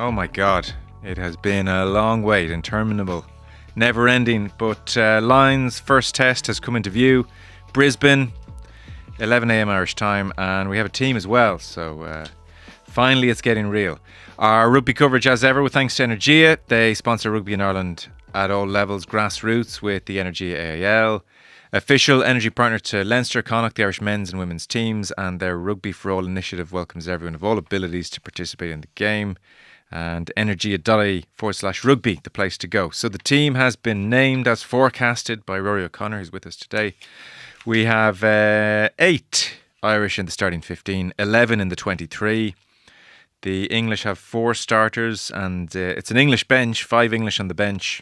Oh my God, it has been a long wait, interminable, never ending. But Lions' first test has come into view. Brisbane, 11 a.m. Irish time, and we have a team as well. So finally it's getting real. Our rugby coverage, as ever, with thanks to Energia. They sponsor rugby in Ireland at all levels, grassroots with the Energia AAL. Official energy partner to Leinster, Connacht, the Irish men's and women's teams, and their Rugby for All initiative welcomes everyone of all abilities to participate in the game. And energia.ie/rugby, the place to go. So the team has been named as forecasted by Rúaidhrí O'Connor, who's with us today. We have 8 Irish in the starting 15, 11 in the 23. The English have 4 starters, and it's an English bench, 5 English on the bench.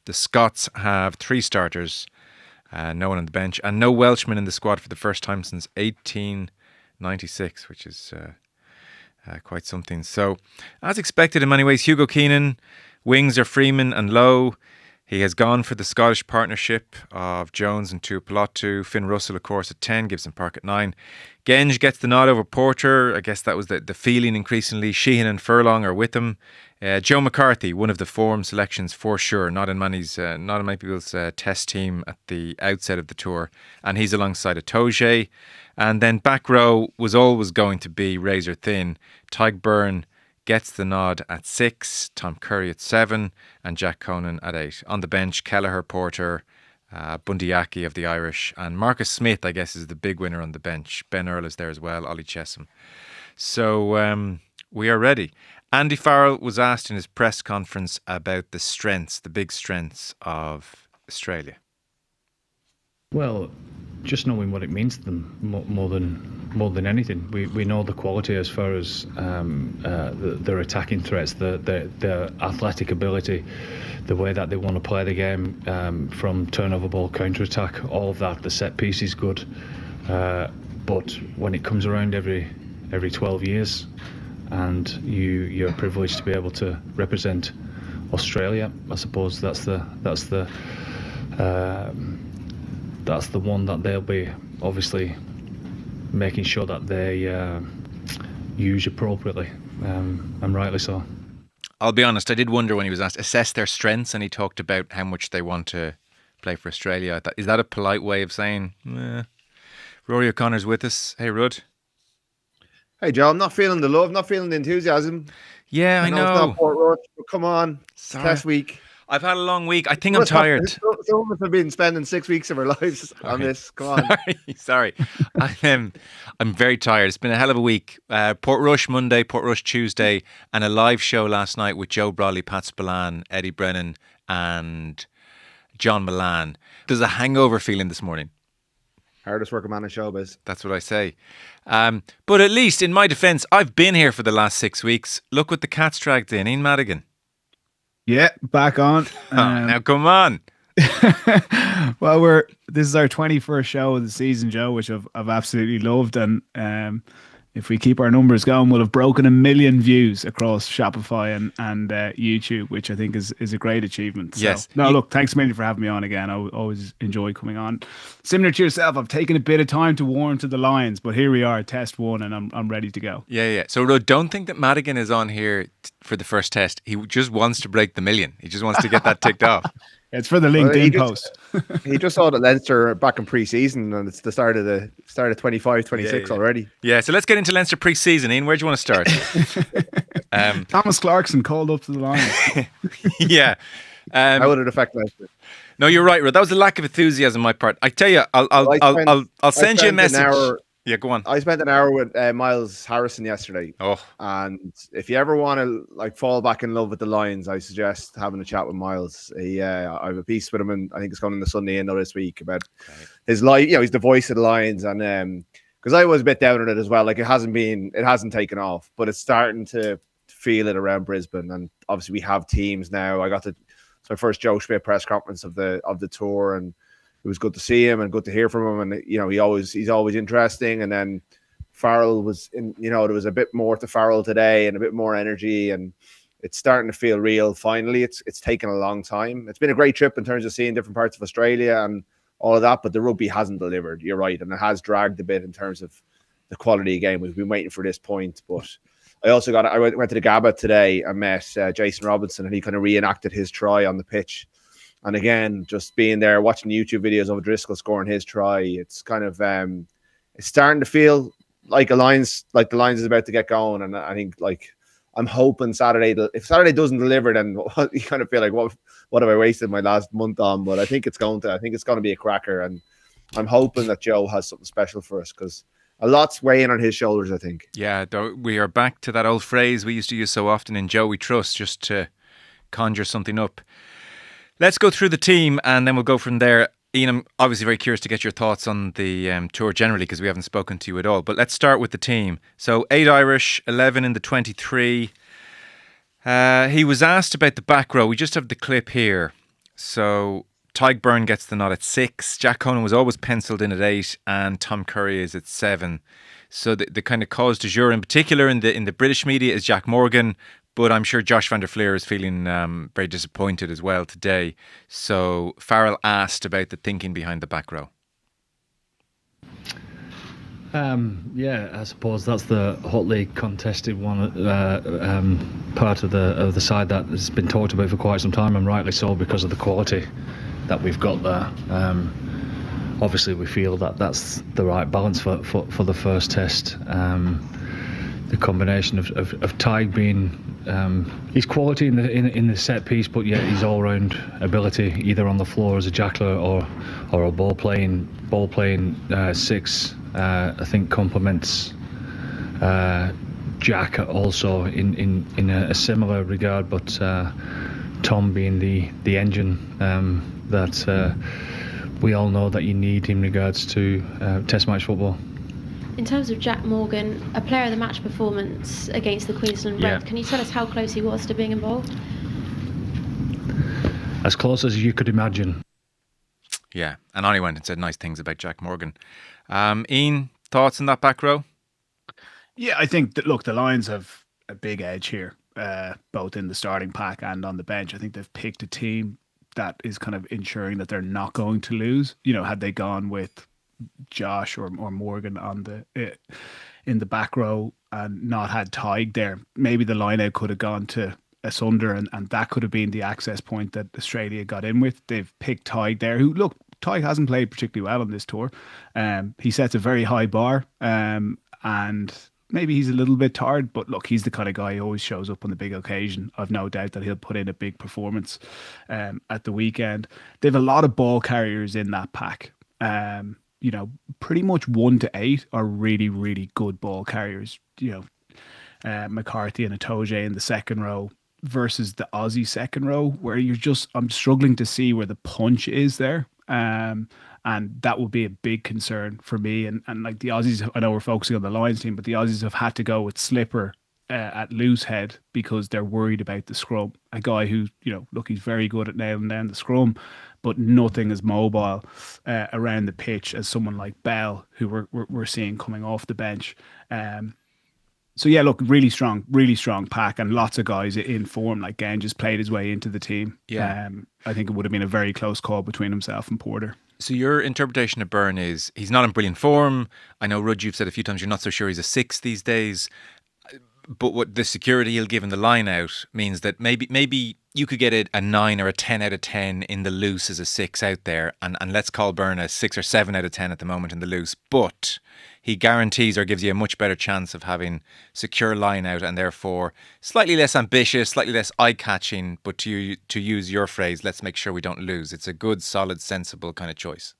The Scots have 3 starters, no one on the bench, and no Welshmen in the squad for the first time since 1896, which is quite something. So, as expected in many ways, Hugo Keenan, wings are Freeman and Lowe. He has gone for the Scottish partnership of Jones and Tuipulotu. Finn Russell, of course, at 10, Gibson Park at 9. Genge gets the nod over Porter. I guess that was the feeling increasingly. Sheehan and Furlong are with him. Joe McCarthy, one of the form selections for sure, not in many people's test team at the outset of the tour. And he's alongside Itoje. And then back row was always going to be razor thin. Tyg Byrne gets the nod at 6, Tom Curry at 7, and Jack Conan at 8. On the bench, Kelleher, Porter, Bundyaki of the Irish, and Marcus Smith, I guess, is the big winner on the bench. Ben Earl is there as well, Ollie Chesham. So we are ready. Andy Farrell was asked in his press conference about the big strengths of Australia. Well, just knowing what it means to them more than anything. We know the quality as far as their attacking threats, their athletic ability, the way that they want to play the game, from turnover ball, counter attack, all of that. The set piece is good, but when it comes around every 12 years, and you're privileged to be able to represent Australia, I suppose that's the one that they'll be obviously making sure that they use appropriately, and rightly so. I'll be honest, I did wonder when he was asked, assess their strengths, and he talked about how much they want to play for Australia. I thought, is that a polite way of saying, Rúaidhrí O'Connor's with us? Hey, Rud. Hey, Joe, I'm not feeling the love, not feeling the enthusiasm. Yeah, I know. It's not Port Roach, but come on, test week. I've had a long week. I think I'm tired. Some of us have been spending 6 weeks of our lives on this. Come on. Sorry. I'm very tired. It's been a hell of a week. Port Rush Monday, Port Rush Tuesday, and a live show last night with Joe Brawley, Pat Spillane, Eddie Brennan, and John Milan. There's a hangover feeling this morning. Hardest working man in showbiz. That's what I say. But at least, in my defence, I've been here for the last 6 weeks. Look what the cat's dragged in. Ian Madigan. Yeah, back on. Now come on. Well, this is our 21st show of the season, Joe, which I've absolutely loved, and if we keep our numbers going, we'll have broken 1 million views across Shopify and YouTube, which I think is a great achievement. So, yes. Look, thanks a million for having me on again. I always enjoy coming on. Similar to yourself, I've taken a bit of time to warm to the Lions, but here we are, test 1, and I'm ready to go. Yeah. So, Rod, don't think that Madigan is on here for the first test. He just wants to break the 1 million. He just wants to get that ticked off. It's for the LinkedIn post. He just saw that Leinster back in pre-season, and it's the start of 25, 26 already. Yeah, so let's get into Leinster pre-season. Ian, where do you want to start? Thomas Clarkson called up to the Lions. Yeah. How would it affect Leinster? No, you're right, Rod. That was a lack of enthusiasm on my part. I tell you, I'll send you a message. Yeah, go on. I spent an hour with Miles Harrison yesterday. Oh. And if you ever want to fall back in love with the Lions, I suggest having a chat with Miles. I have a piece with him, and I think it's going in the Sunday Indo this week about his life. He's the voice of the Lions, and because I was a bit down on it as well. Like it hasn't taken off, but it's starting to feel it around Brisbane. And obviously we have teams now. It's my first Joe Schmidt press conference of the tour, and it was good to see him and good to hear from him. And he's always interesting. And then Farrell was in. There was a bit more to Farrell today and a bit more energy, and it's starting to feel real. Finally, it's taken a long time. It's been a great trip in terms of seeing different parts of Australia and all of that, but the rugby hasn't delivered. You're right, and it has dragged a bit in terms of the quality of game. We've been waiting for this point, but I went to the Gabba today and met Jason Robinson, and he kind of reenacted his try on the pitch. And again, just being there, watching YouTube videos of Driscoll scoring his try, it's kind of it's starting to feel like the Lions is about to get going. And I think I'm hoping Saturday, if Saturday doesn't deliver, then you kind of feel like what have I wasted my last month on? But I think it's going to be a cracker, and I'm hoping that Joe has something special for us, because a lot's weighing on his shoulders, I think. Yeah, we are back to that old phrase we used to use so often in Joe We Trust, just to conjure something up. Let's go through the team and then we'll go from there. Ian, I'm obviously very curious to get your thoughts on the tour generally, because we haven't spoken to you at all. But let's start with the team. So 8 Irish, 11 in the 23. He was asked about the back row. We just have the clip here. So Tadhg Beirne gets the nod at 6. Jack Conan was always penciled in at 8, and Tom Curry is at 7. So the kind of cause du jour in particular in the British media is Jack Morgan. But I'm sure Josh van der Flier is feeling very disappointed as well today. So Farrell asked about the thinking behind the back row. Yeah, I suppose that's the hotly contested one part of the side that has been talked about for quite some time, and rightly so, because of the quality that we've got there. Obviously, we feel that that's the right balance for the first test. The combination of Tadhg being his quality in the set piece, but yet his all-round ability, either on the floor as a jackler or a ball playing 6, I think complements Jack also in a similar regard. But Tom being the engine that we all know that you need in regards to Test match football. In terms of Jack Morgan, a player of the match performance against the Queensland Reds, can you tell us how close he was to being involved? As close as you could imagine. Yeah, and Ollie went and said nice things about Jack Morgan. Ian, thoughts on that back row? Yeah, I think that, look, the Lions have a big edge here, both in the starting pack and on the bench. I think they've picked a team that is kind of ensuring that they're not going to lose. You know, had they gone with Josh or Morgan on in the back row and not had Tadhg there, maybe the line out could have gone to asunder, and that could have been the access point that Australia got in with. They've picked Tadhg there, who, look, Tadhg hasn't played particularly well on this tour. He sets a very high bar, and maybe he's a little bit tired, but look, he's the kind of guy who always shows up on the big occasion. I've no doubt that he'll put in a big performance at the weekend. They've a lot of ball carriers in that pack. You know, pretty much 1 to 8 are really, really good ball carriers. You know, McCarthy and Itoje in the second row versus the Aussie second row, where I'm struggling to see where the punch is there. And that will be a big concern for me. And like the Aussies, I know we're focusing on the Lions team, but the Aussies have had to go with Slipper at loose head because they're worried about the scrum. A guy who, you know, look, he's very good at nailing down the scrum, but nothing as mobile around the pitch as someone like Bell, who we're seeing coming off the bench. So yeah, look, really strong pack, and lots of guys in form. Like Gann just played his way into the team. Yeah, I think it would have been a very close call between himself and Porter. So your interpretation of Beirne is he's not in brilliant form. I know, Rud, you've said a few times you're not so sure he's a 6 these days. But what the security he'll give in the line out means that maybe you could get a 9 or a 10 out of 10 in the loose as a 6 out there, and let's call Beirne a 6 or 7 out of 10 at the moment in the loose. But he guarantees or gives you a much better chance of having secure line out, and therefore slightly less ambitious, slightly less eye-catching, but to use your phrase, let's make sure we don't lose. It's a good, solid, sensible kind of choice.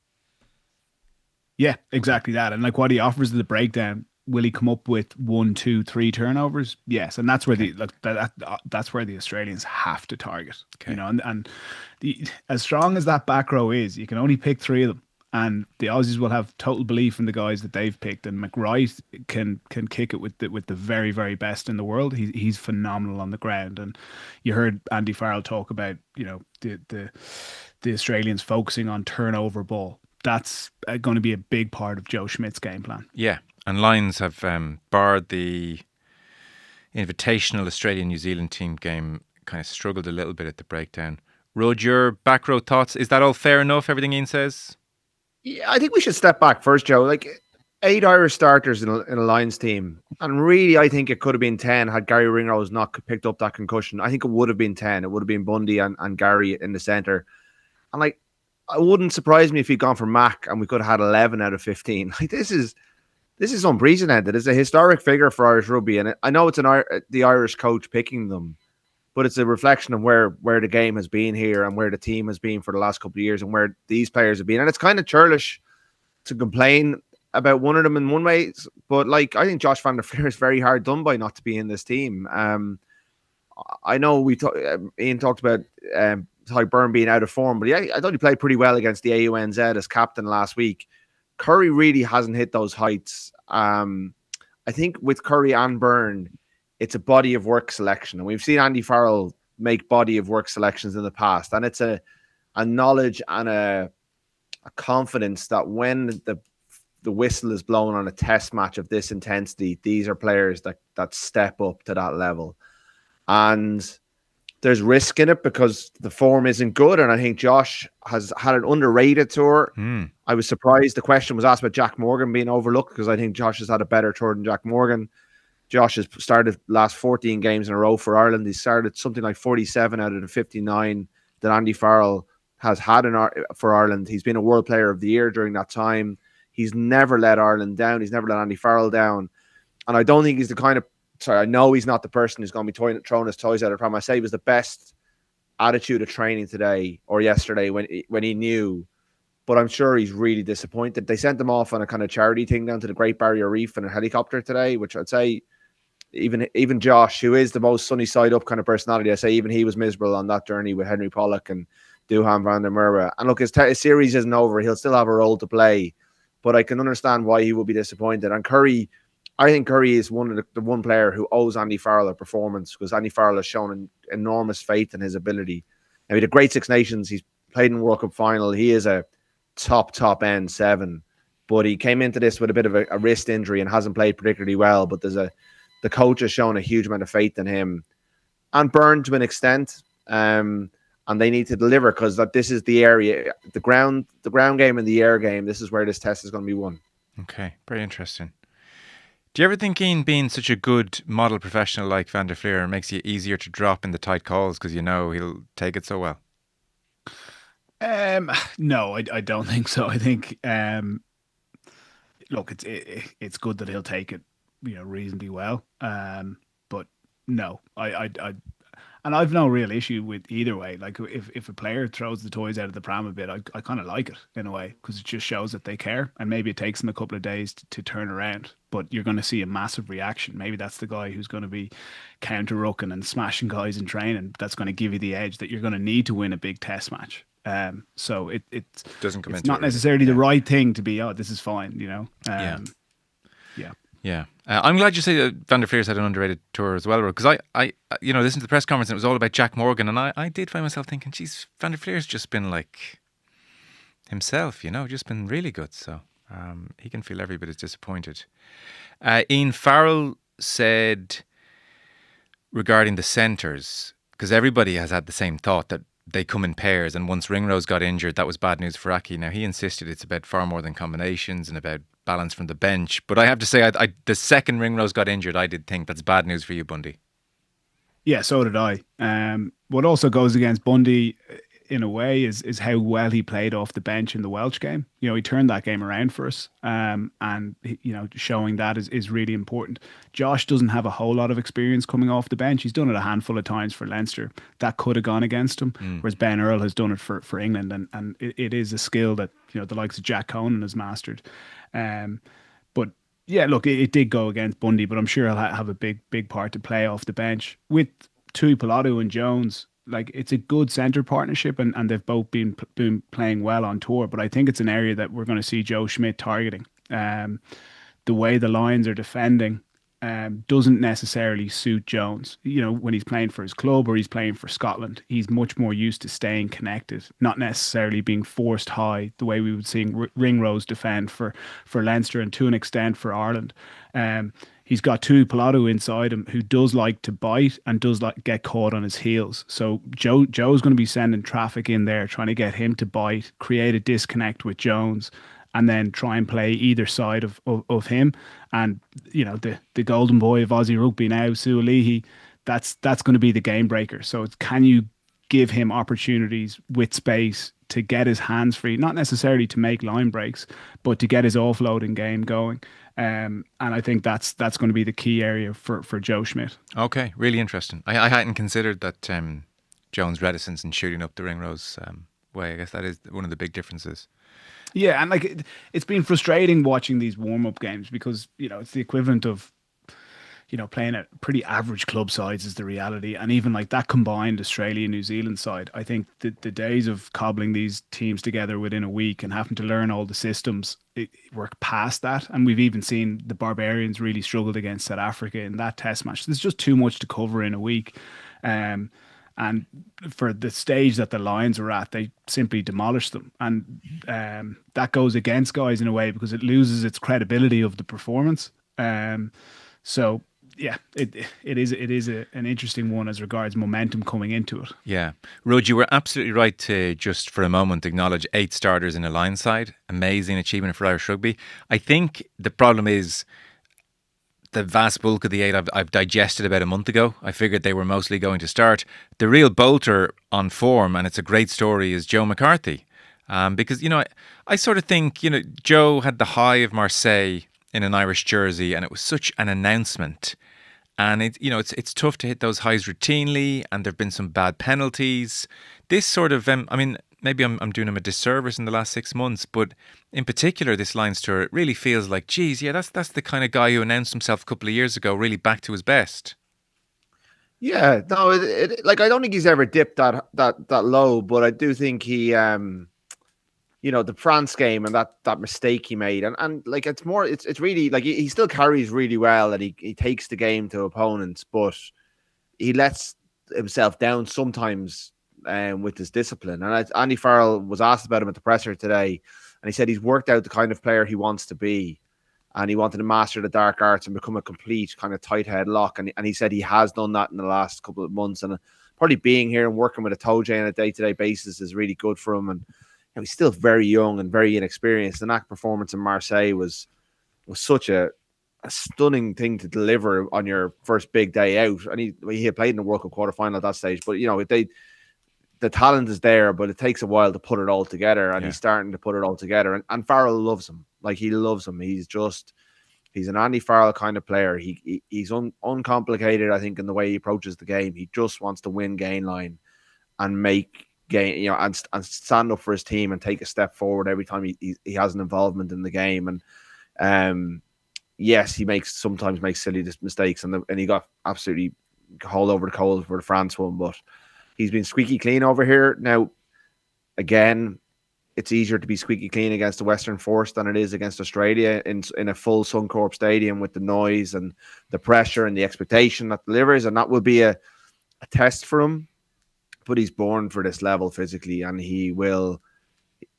Yeah, exactly that. And like what he offers the breakdown, will he come up with 1, 2, 3 turnovers? Yes, and that's where that's where the Australians have to target. Okay. You know, and as strong as that back row is, you can only pick 3 of them, and the Aussies will have total belief in the guys that they've picked. And McWright can kick it with the very, very best in the world. He's phenomenal on the ground. And you heard Andy Farrell talk about, you know, the Australians focusing on turnover ball. That's going to be a big part of Joe Schmidt's game plan. Yeah. And Lions have barred the invitational Australia-New Zealand team game, kind of struggled a little bit at the breakdown. Rud, your back row thoughts? Is that all fair enough, everything Ian says? Yeah, I think we should step back first, Joe. Like, 8 Irish starters in a Lions team. And really, I think it could have been 10 had Gary Ringrose not picked up that concussion. I think it would have been 10. It would have been Bundy and Gary in the centre. And like, it wouldn't surprise me if he'd gone for Mac and we could have had 11 out of 15. Like, this is unprecedented. It's a historic figure for Irish rugby. And I know it's the Irish coach picking them, but it's a reflection of where the game has been here and where the team has been for the last couple of years and where these players have been. And it's kind of churlish to complain about one of them in one way, but like, I think Josh van der Flier is very hard done by not to be in this team. I know Ian talked about Ty Byrne being out of form, but I thought he played pretty well against the AUNZ as captain last week. Curry really hasn't hit those heights. I think with Curry and Byrne, it's a body of work selection, and we've seen Andy Farrell make body of work selections in the past, and it's a knowledge and a confidence that when the whistle is blown on a test match of this intensity, these are players that step up to that level. And there's risk in it because the form isn't good. And I think Josh has had an underrated tour. I was surprised the question was asked about Jack Morgan being overlooked because I think Josh has had a better tour than Jack Morgan. Josh has started the last 14 games in a row for Ireland. He started something like 47 out of the 59 that Andy Farrell has had for Ireland. He's been a World Player of the Year during that time. He's never let Ireland down. He's never let Andy Farrell down. And I don't think he's the kind of... I know he's not the person who's going to be throwing his toys out of pram. I say he was the best attitude of training today or yesterday when he knew. But I'm sure he's really disappointed. They sent him off on a kind of charity thing down to the Great Barrier Reef in a helicopter today, which I'd say even Josh, who is the most sunny side up kind of personality, I say even he was miserable on that journey with Henry Pollock and Duhan van der Merwe. And look, his series isn't over. He'll still have a role to play. But I can understand why he will be disappointed. And Curry, I think Curry is the one player who owes Andy Farrell a performance because Andy Farrell has shown an enormous faith in his ability. Now, he had a great Six Nations. He's played in the World Cup final. He is a top end 7. But he came into this with a bit of a wrist injury and hasn't played particularly well. But the coach has shown a huge amount of faith in him. And Byrne to an extent. And they need to deliver because this is the area, the ground game and the air game. This is where this test is going to be won. Okay, very interesting. Do you ever think Ian being such a good model professional like Van der Flier makes you easier to drop in the tight calls because you know he'll take it so well? No, I don't think so. I think look, it's good that he'll take it, reasonably well. But no, and I've no real issue with either way. Like if a player throws the toys out of the pram a bit, I kind of like it in a way because it just shows that they care. And maybe it takes them a couple of days to turn around, but you're going to see a massive reaction. Maybe that's the guy who's going to be counter-rucking and smashing guys in training. That's going to give you the edge that you're going to need to win a big test match. So it doesn't come it's into not necessarily the right thing to be, this is fine, Yeah. I'm glad you say that Van der Flier's had an underrated tour as well, because I listened to the press conference and it was all about Jack Morgan, and I did find myself thinking, geez, Van der Flier's just been like himself, just been really good. So he can feel every bit as disappointed. Ian Farrell said regarding the centres, because everybody has had the same thought that they come in pairs, and once Ringrose got injured, that was bad news for Aki. Now, he insisted it's about far more than combinations and about balance from the bench. But I have to say, the second Ringrose got injured, I did think that's bad news for you, Bundy. Yeah, so did I. What also goes against Bundy in a way is how well he played off the bench in the Welsh game. He turned that game around for us, and showing that is really important. Josh doesn't have a whole lot of experience coming off the bench. He's done it a handful of times for Leinster. That could have gone against him, whereas Ben Earl has done it for England, and it is a skill that the likes of Jack Conan has mastered. But yeah, look, it did go against Bundy, but I'm sure he'll have a big part to play off the bench with Tui Pilatu and Jones. Like, it's a good centre partnership, and they've both been playing well on tour. But I think it's an area that we're going to see Joe Schmidt targeting. The way the Lions are defending doesn't necessarily suit Jones. When he's playing for his club or he's playing for Scotland, he's much more used to staying connected, not necessarily being forced high the way we would see Ringrose defend for Leinster and to an extent for Ireland. He's got Tui Pilatu inside him who does like to bite and does like get caught on his heels. So Joe's going to be sending traffic in there, trying to get him to bite, create a disconnect with Jones, and then try and play either side of him. And the golden boy of Aussie rugby now, Suolihi, that's going to be the game breaker. So can you give him opportunities with space to get his hands free, not necessarily to make line breaks, but to get his offloading game going. And I think that's going to be the key area for Joe Schmidt. Okay, really interesting. I hadn't considered that Jones' reticence in shooting up the ringrose way. I guess that is one of the big differences. Yeah, and like it's been frustrating watching these warm-up games because, it's the equivalent of playing at pretty average club sides is the reality. And even like that combined Australia-New Zealand side, I think the days of cobbling these teams together within a week and having to learn all the systems, we're past that. And we've even seen the Barbarians really struggled against South Africa in that test match. There's just too much to cover in a week. And for the stage that the Lions were at, they simply demolished them. And that goes against guys in a way because it loses its credibility of the performance. So yeah, it is an interesting one as regards momentum coming into it. Yeah. Rud, you were absolutely right to just for a moment acknowledge 8 starters in a line side. Amazing achievement for Irish rugby. I think the problem is the vast bulk of the 8 I've digested about a month ago. I figured they were mostly going to start. The real bolter on form, and it's a great story, is Joe McCarthy. Because, I sort of think, Joe had the high of Marseille in an Irish jersey, and it was such an announcement. And it's tough to hit those highs routinely, and there've been some bad penalties. This sort of, maybe I'm doing him a disservice in the last 6 months, but in particular, this Lions tour, it really feels like, geez, yeah, that's the kind of guy who announced himself a couple of years ago, really back to his best. Yeah, no, I don't think he's ever dipped that low, but I do think he, the France game and that mistake he made, and like it's really like he still carries really well, and he takes the game to opponents, but he lets himself down sometimes with his discipline. And Andy Farrell was asked about him at the presser today, and he said he's worked out the kind of player he wants to be, and he wanted to master the dark arts and become a complete kind of tight head lock, and he said he has done that in the last couple of months, and probably being here and working with a Toje on a day-to-day basis is really good for him. And he's still very young and very inexperienced. And that performance in Marseille was such a stunning thing to deliver on your first big day out. And he had played in the World Cup quarterfinal at that stage. But, the talent is there, but it takes a while to put it all together. And he's starting to put it all together. And Farrell loves him. Like, he loves him. He's an Andy Farrell kind of player. He's uncomplicated, I think, in the way he approaches the game. He just wants to win gain line and make game, and stand up for his team and take a step forward every time he has an involvement in the game. And yes, he sometimes makes silly mistakes, and he got absolutely hauled over the coals for the France one, but he's been squeaky clean over here. Now, again, it's easier to be squeaky clean against the Western Force than it is against Australia in a full Suncorp stadium with the noise and the pressure and the expectation that delivers, and that will be a test for him. But he's born for this level physically, and he will,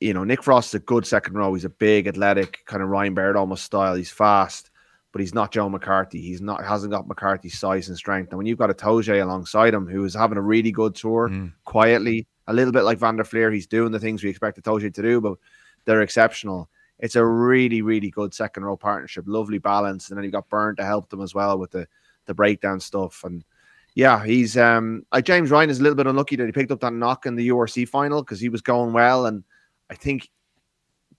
Nick Frost is a good second row. He's a big, athletic, kind of Ryan Baird almost style. He's fast, but he's not Joe McCarthy. Hasn't got McCarthy's size and strength. And when you've got a Toje alongside him who is having a really good tour quietly, a little bit like Van der Fleer, he's doing the things we expect a Toje to do, but they're exceptional. It's a really, really good second row partnership. Lovely balance. And then you've got Byrne to help them as well with the breakdown stuff. And yeah, he's James Ryan is a little bit unlucky that he picked up that knock in the URC final because he was going well, and I think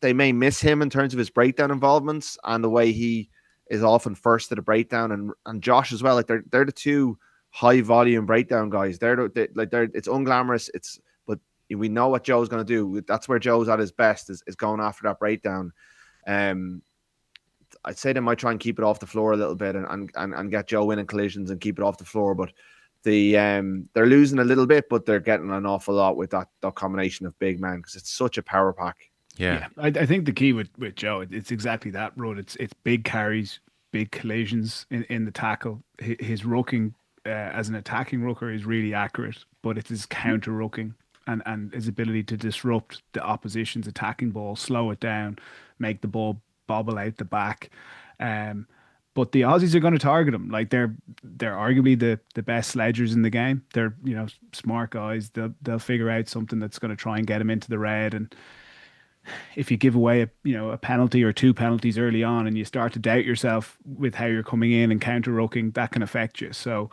they may miss him in terms of his breakdown involvements and the way he is often first to the breakdown, and Josh as well. Like they're the two high volume breakdown guys. It's unglamorous. But we know what Joe's going to do. That's where Joe's at his best is going after that breakdown. I'd say they might try and keep it off the floor a little bit and get Joe winning collisions and keep it off the floor. But they're losing a little bit, but they're getting an awful lot with that combination of big men because it's such a power pack. Yeah. I think the key with Joe, it's exactly that, Rod. It's big carries, big collisions in the tackle. His rucking as an attacking rucker is really accurate, but it's his counter rucking and his ability to disrupt the opposition's attacking ball, slow it down, make the ball bobble out the back. But the Aussies are going to target him. Like they're arguably the best sledgers in the game. They're smart guys. They'll figure out something that's going to try and get him into the red. And if you give away a penalty or 2 penalties early on, and you start to doubt yourself with how you're coming in and counter rucking, that can affect you. So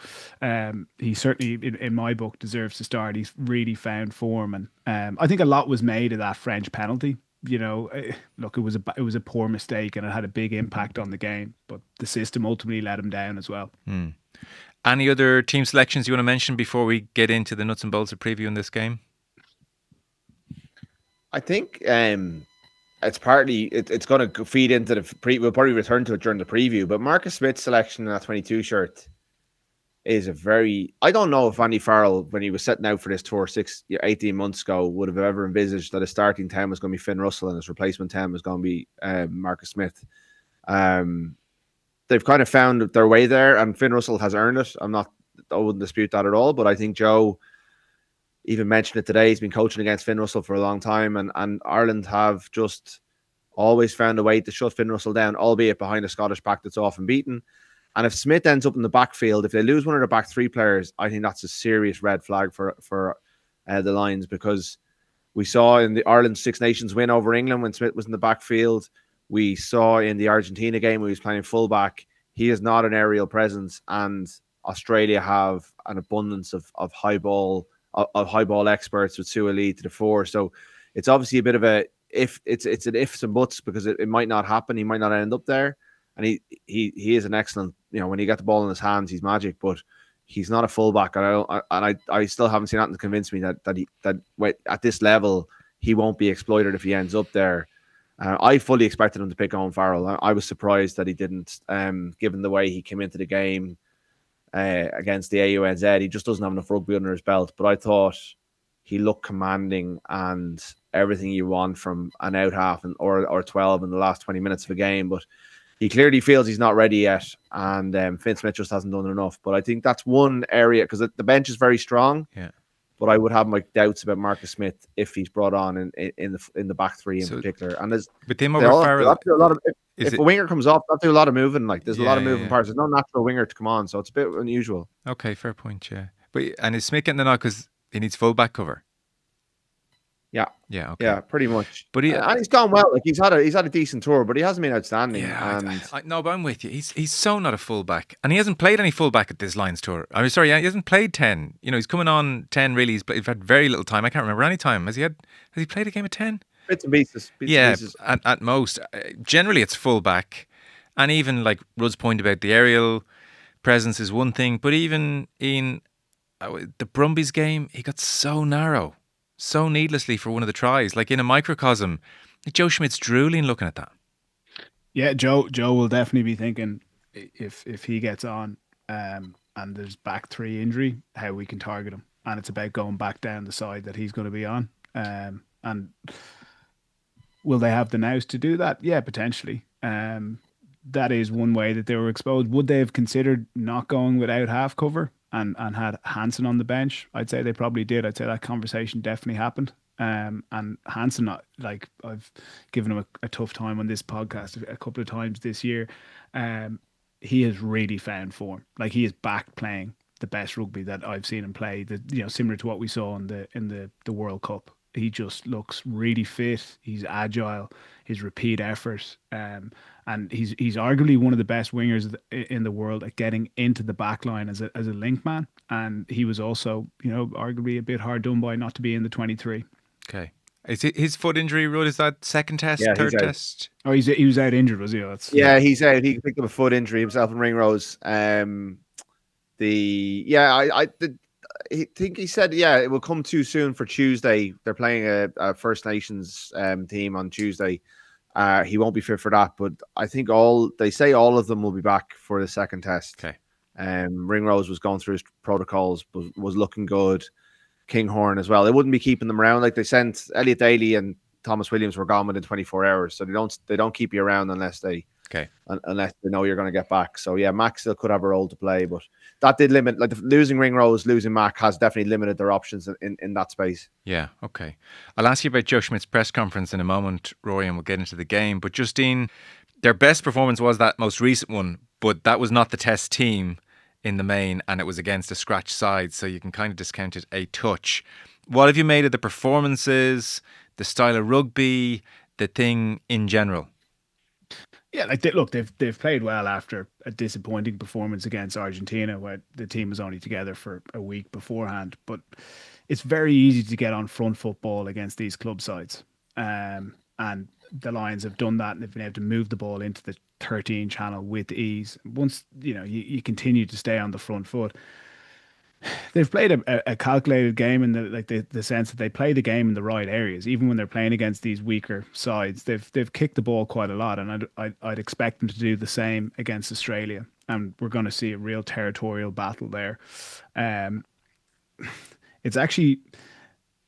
he certainly, in my book, deserves to start. He's really found form, and I think a lot was made of that French penalty. Look, it was a poor mistake, and it had a big impact on the game, but the system ultimately let him down as well. Any other team selections you want to mention before we get into the nuts and bolts of previewing this game? I think it's partly it's going to feed into we'll probably return to it during the preview, but Marcus Smith's selection in that 22 shirt is I don't know if Andy Farrell, when he was setting out for this tour 18 months ago, would have ever envisaged that his starting 10 was going to be Finn Russell and his replacement 10 was going to be Marcus Smith. They've kind of found their way there, and Finn Russell has earned it. I wouldn't dispute that at all, but I think Joe even mentioned it today. He's been coaching against Finn Russell for a long time, and Ireland have just always found a way to shut Finn Russell down, albeit behind a Scottish back that's often beaten. And if Schmidt ends up in the backfield, if they lose one of their back 3 players, I think that's a serious red flag for the Lions, because we saw in the Ireland Six Nations win over England when Schmidt was in the backfield. We saw in the Argentina game where he was playing fullback, he is not an aerial presence, and Australia have an abundance of high ball experts with Suaalii to the fore. So it's obviously a bit of an ifs and buts, because it might not happen. He might not end up there, and he is an excellent. When he got the ball in his hands, he's magic. But he's not a fullback, and I still haven't seen nothing to convince me that at this level he won't be exploited if he ends up there. I fully expected him to pick Owen Farrell. I was surprised that he didn't, given the way he came into the game against the AUNZ. He just doesn't have enough rugby under his belt. But I thought he looked commanding and everything you want from an out half or 12 in the last 20 minutes of a game. But he clearly feels he's not ready yet, and Finn Smith just hasn't done enough. But I think that's one area, because the bench is very strong. Yeah. But I would have my doubts about Marcus Smith if he's brought on in the back 3 in particular. And there's with him over Farrell, if a winger comes off, they'll do a lot of moving. Like there's a lot of moving parts. There's no natural winger to come on, so it's a bit unusual. Okay, fair point. Yeah, and is Smith getting the nod because he needs full back cover? Yeah, yeah, okay. Yeah, pretty much. But and he's gone well. Like he's had a decent tour, but he hasn't been outstanding. Yeah, no, but I'm with you. He's so not a fullback, and he hasn't played any fullback at this Lions tour. I'm sorry, he hasn't played 10. He's coming on 10. Really, he's had very little time. I can't remember any time. Has he played a game of 10? Bits and pieces. At most. Generally, it's fullback, and even like Rudd's point about the aerial presence is one thing, but even in the Brumbies game, he got so narrow. So needlessly for one of the tries, like in a microcosm. Joe Schmidt's drooling looking at that. Yeah, Joe will definitely be thinking if he gets on and there's back 3 injury, how we can target him. And it's about going back down the side that he's going to be on. And will they have the nous to do that? Yeah, potentially. That is one way that they were exposed. Would they have considered not going without half cover and had Hansen on the bench? I'd say they probably did. I'd say that conversation definitely happened. And Hansen, I've given him a tough time on this podcast a couple of times this year. He has really found form. Like he is back playing the best rugby that I've seen him play. Similar to what we saw in the World Cup. He just looks really fit. He's agile. His repeat effort, and he's arguably one of the best wingers in the world at getting into the back line as a link man. And he was also, arguably a bit hard done by not to be in the 23. Okay, is it his foot injury, Rudd? Is that second test, third test? Oh, he was out injured, was he? He's out. He picked up a foot injury himself in Ringrose. I think he said, it will come too soon for Tuesday. They're playing a First Nations team on Tuesday. He won't be fit for that, but I think they say all of them will be back for the second test. Okay. Ringrose was going through his protocols, was looking good. Kinghorn as well. They wouldn't be keeping them around. Like they sent Elliot Daly and Thomas Williams were gone within 24 hours, so they don't keep you around unless they know you're going to get back. So yeah, Mac still could have a role to play, but that did limit. Like losing Ringrose, losing Mac has definitely limited their options in that space. Yeah, okay. I'll ask you about Joe Schmidt's press conference in a moment, Rory, and we'll get into the game. But Justine, their best performance was that most recent one, but that was not the test team in the main, and it was against a scratch side, so you can kind of discount it a touch. What have you made of the performances, the style of rugby, the thing in general? Yeah, like they've played well after a disappointing performance against Argentina, where the team was only together for a week beforehand. But it's very easy to get on front football against these club sides, and the Lions have done that, and they've been able to move the ball into the 13 channel with ease. Once you continue to stay on the front foot, they've played a calculated game in the sense that they play the game in the right areas. Even when they're playing against these weaker sides, they've kicked the ball quite a lot, and I'd expect them to do the same against Australia. And we're going to see a real territorial battle there. It's actually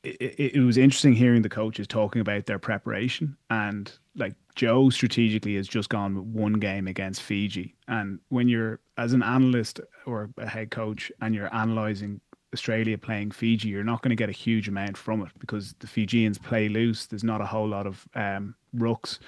it was interesting hearing the coaches talking about their preparation, and like Joe strategically has just gone with one game against Fiji. And when you're as an analyst or a head coach and you're analysing Australia playing Fiji, you're not going to get a huge amount from it because the Fijians play loose. There's not a whole lot of rucks.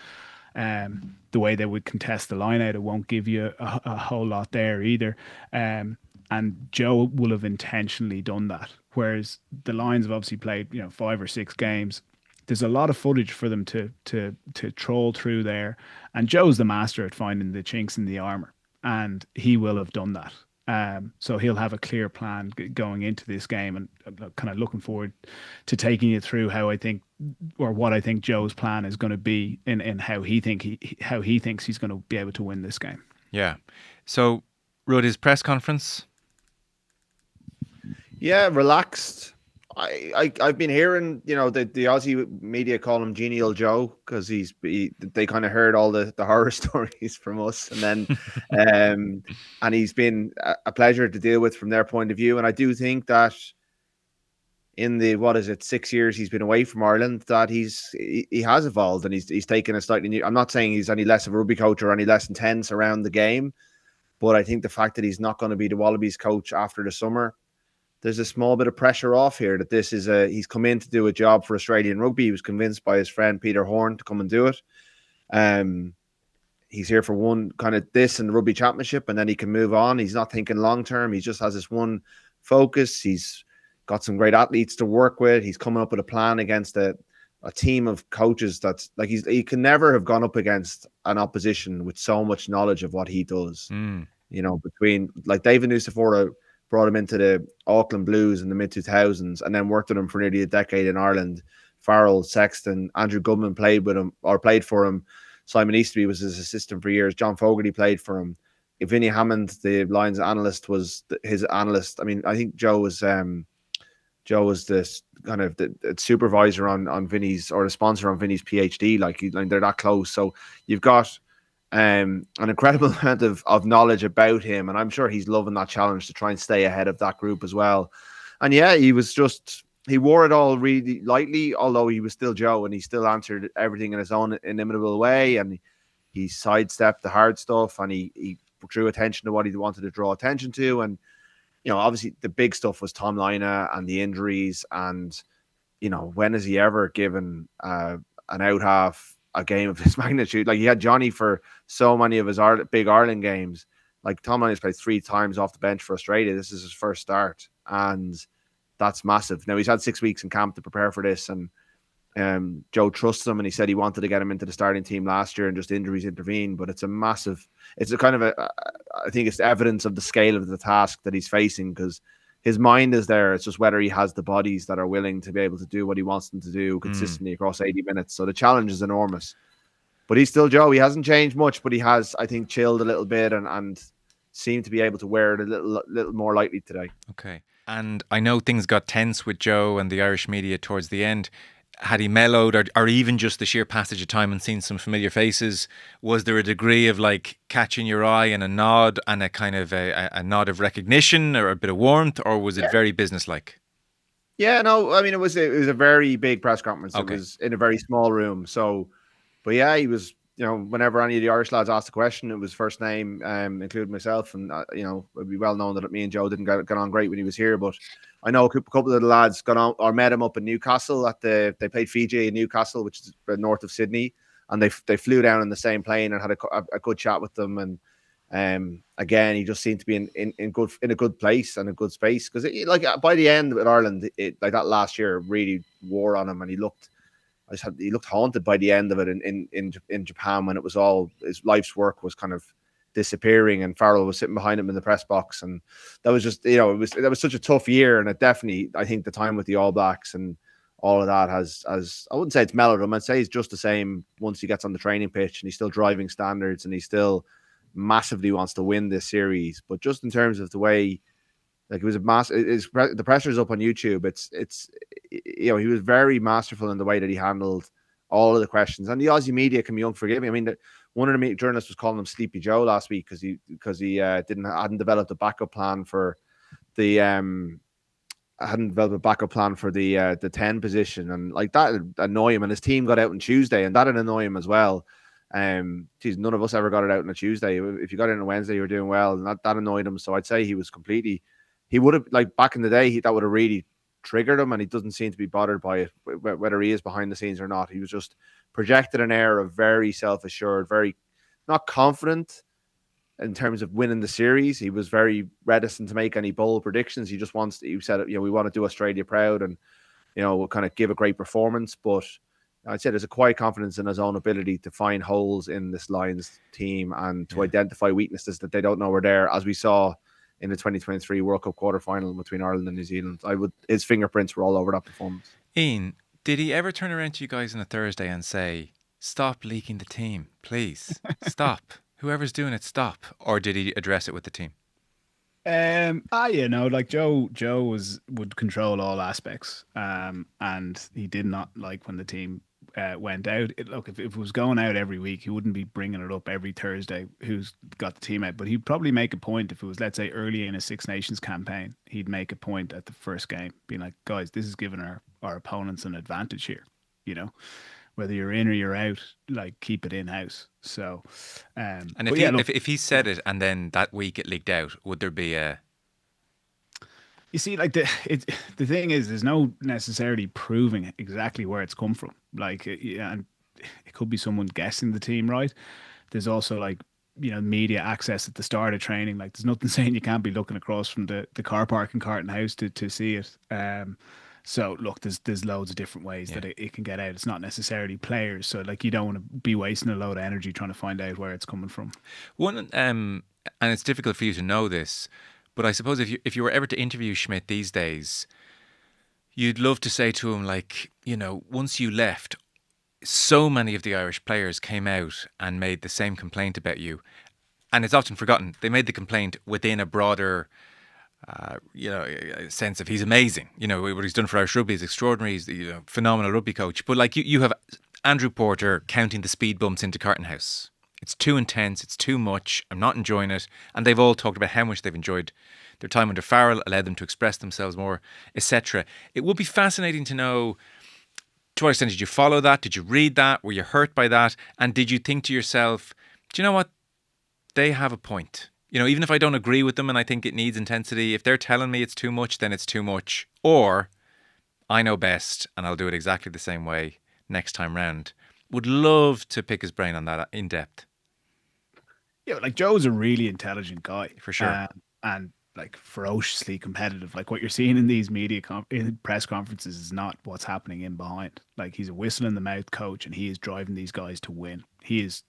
The way they would contest the line out, it won't give you a whole lot there either. And Joe will have intentionally done that. Whereas the Lions have obviously played, 5 or 6 games. There's a lot of footage for them to troll through there. And Joe's the master at finding the chinks in the armor, and he will have done that. So he'll have a clear plan going into this game, and kind of looking forward to taking you through how I think, or what I think Joe's plan is going to be in how he thinks he's going to be able to win this game. Yeah. So, Ruaidhri's press conference. Yeah, relaxed. I've been hearing, the Aussie media call him Genial Joe because they kind of heard all the horror stories from us, and then and he's been a pleasure to deal with from their point of view. And I do think that in the 6 years he's been away from Ireland, that he has evolved, and he's taken a slightly new. I'm not saying he's any less of a rugby coach or any less intense around the game, but I think the fact that he's not going to be the Wallabies coach after the summer, there's a small bit of pressure off here that he's come in to do a job for Australian rugby. He was convinced by his friend Peter Horn to come and do it. He's here for one kind of this and the rugby championship, and then he can move on. He's not thinking long term. He just has this one focus. He's got some great athletes to work with. He's coming up with a plan against a team of coaches that's like he can never have gone up against an opposition with so much knowledge of what he does. Between like David Nucifora brought him into the Auckland Blues in the mid-2000s and then worked with him for nearly a decade in Ireland. Farrell, Sexton, Andrew Goodman played for him. Simon Easterby was his assistant for years. John Fogarty played for him. Vinnie Hammond, the Lions analyst, was his analyst. I mean, I think Joe was this kind of the supervisor on Vinnie's, or the sponsor on Vinnie's PhD. Like they're that close. So you've got an incredible amount of knowledge about him, and I'm sure he's loving that challenge to try and stay ahead of that group as well. And yeah, he wore it all really lightly, although he was still Joe, and he still answered everything in his own inimitable way, and he sidestepped the hard stuff, and he drew attention to what he wanted to draw attention to. And obviously the big stuff was Tom Lina and the injuries, and when has he ever given an out half a game of his magnitude? Like, he had Johnny for so many of his big Ireland games. Like, Tom Lina's played 3 times off the bench for Australia. This is his first start, and that's massive. Now, he's had 6 weeks in camp to prepare for this, and Joe trusts him, and he said he wanted to get him into the starting team last year, and just injuries intervened. But it's a kind of I think it's evidence of the scale of the task that he's facing, because his mind is there. It's just whether he has the bodies that are willing to be able to do what he wants them to do consistently across 80 minutes. So the challenge is enormous. But he's still Joe. He hasn't changed much, but he has, I think, chilled a little bit and seemed to be able to wear it a little more lightly today. Okay. And I know things got tense with Joe and the Irish media towards the end. Had he mellowed, or even just the sheer passage of time and seen some familiar faces, was there a degree of like catching your eye and a nod and a kind of a nod of recognition or a bit of warmth, or was it very businesslike? Yeah, no, I mean, it was a very big press conference. Okay. It was in a very small room. So, but yeah, he was, whenever any of the Irish lads asked a question, it was first name, including myself. And, it would be well known that me and Joe didn't get on great when he was here, but I know a couple of the lads got on or met him up in Newcastle they played Fiji in Newcastle, which is north of Sydney, and they flew down in the same plane and had a good chat with them. And again, he just seemed to be in a good place and a good space, because like by the end with Ireland, like that last year really wore on him, and he looked he looked haunted by the end of it in Japan, when it was all his life's work was kind of disappearing, and Farrell was sitting behind him in the press box, and that was just, that was such a tough year. And it definitely, I think the time with the All Blacks and all of that has I wouldn't say it's mellowed him. I'd say he's just the same once he gets on the training pitch, and he's still driving standards, and he still massively wants to win this series. But just in terms of the way, like, it was the pressure's up on YouTube. It's he was very masterful in the way that he handled all of the questions, and the Aussie media can be unforgiving. I mean, one of the journalists was calling him Sleepy Joe last week because he hadn't developed a backup plan for the 10 position, and like that annoy him. And his team got out on Tuesday, and that'd annoy him as well. None of us ever got it out on a Tuesday. If you got it on a Wednesday, you were doing well, and that annoyed him. So I'd say he would have, like, back in the day, that would have really triggered him, and he doesn't seem to be bothered by it, whether he is behind the scenes or not. He was just projected an air of very self-assured, very not confident in terms of winning the series. He was very reticent to make any bold predictions. He just wants to, he said, we want to do Australia proud, and we'll kind of give a great performance. But I'd say there's a quiet confidence in his own ability to find holes in this Lions team and to identify weaknesses that they don't know are there, as we saw in the 2023 World Cup quarterfinal between Ireland and New Zealand. His fingerprints were all over that performance. Ian, did he ever turn around to you guys on a Thursday and say, "Stop leaking the team, please, stop. Whoever's doing it, stop"? Or did he address it with the team? Like Joe would control all aspects, and he did not like when the team went out. If it was going out every week, he wouldn't be bringing it up every Thursday who's got the team out, but he'd probably make a point if it was, let's say, early in a Six Nations campaign. He'd make a point at the first game being like, guys, this is giving our opponents an advantage here, whether you're in or you're out, like, keep it in-house. So and if he said it and then that week it leaked out, would there be a... You see, like, the thing is, there's no necessarily proving exactly where it's come from. Like, and it could be someone guessing the team right. There's also, like, media access at the start of training. Like, there's nothing saying you can't be looking across from the car park in Carton House to see it. So look, there's loads of different ways that it can get out. It's not necessarily players. So, like, you don't want to be wasting a load of energy trying to find out where it's coming from. And it's difficult for you to know this, but I suppose if you were ever to interview Schmidt these days, you'd love to say to him, like, once you left, so many of the Irish players came out and made the same complaint about you. And it's often forgotten. They made the complaint within a broader, sense of he's amazing. What he's done for Irish rugby is extraordinary. He's a phenomenal rugby coach. But, like, you have Andrew Porter counting the speed bumps into Carton House. It's too intense. It's too much. I'm not enjoying it. And they've all talked about how much they've enjoyed their time under Farrell, allowed them to express themselves more, etc. It would be fascinating to know, to what extent did you follow that? Did you read that? Were you hurt by that? And did you think to yourself, do you know what? They have a point. Even if I don't agree with them and I think it needs intensity, if they're telling me it's too much, then it's too much. Or I know best and I'll do it exactly the same way next time round. Would love to pick his brain on that in depth. Yeah, like, Joe's a really intelligent guy. For sure. And like, ferociously competitive. Like, what you're seeing in these media in press conferences is not what's happening in behind. Like, he's a whistle in the mouth coach, and he is driving these guys to win. He's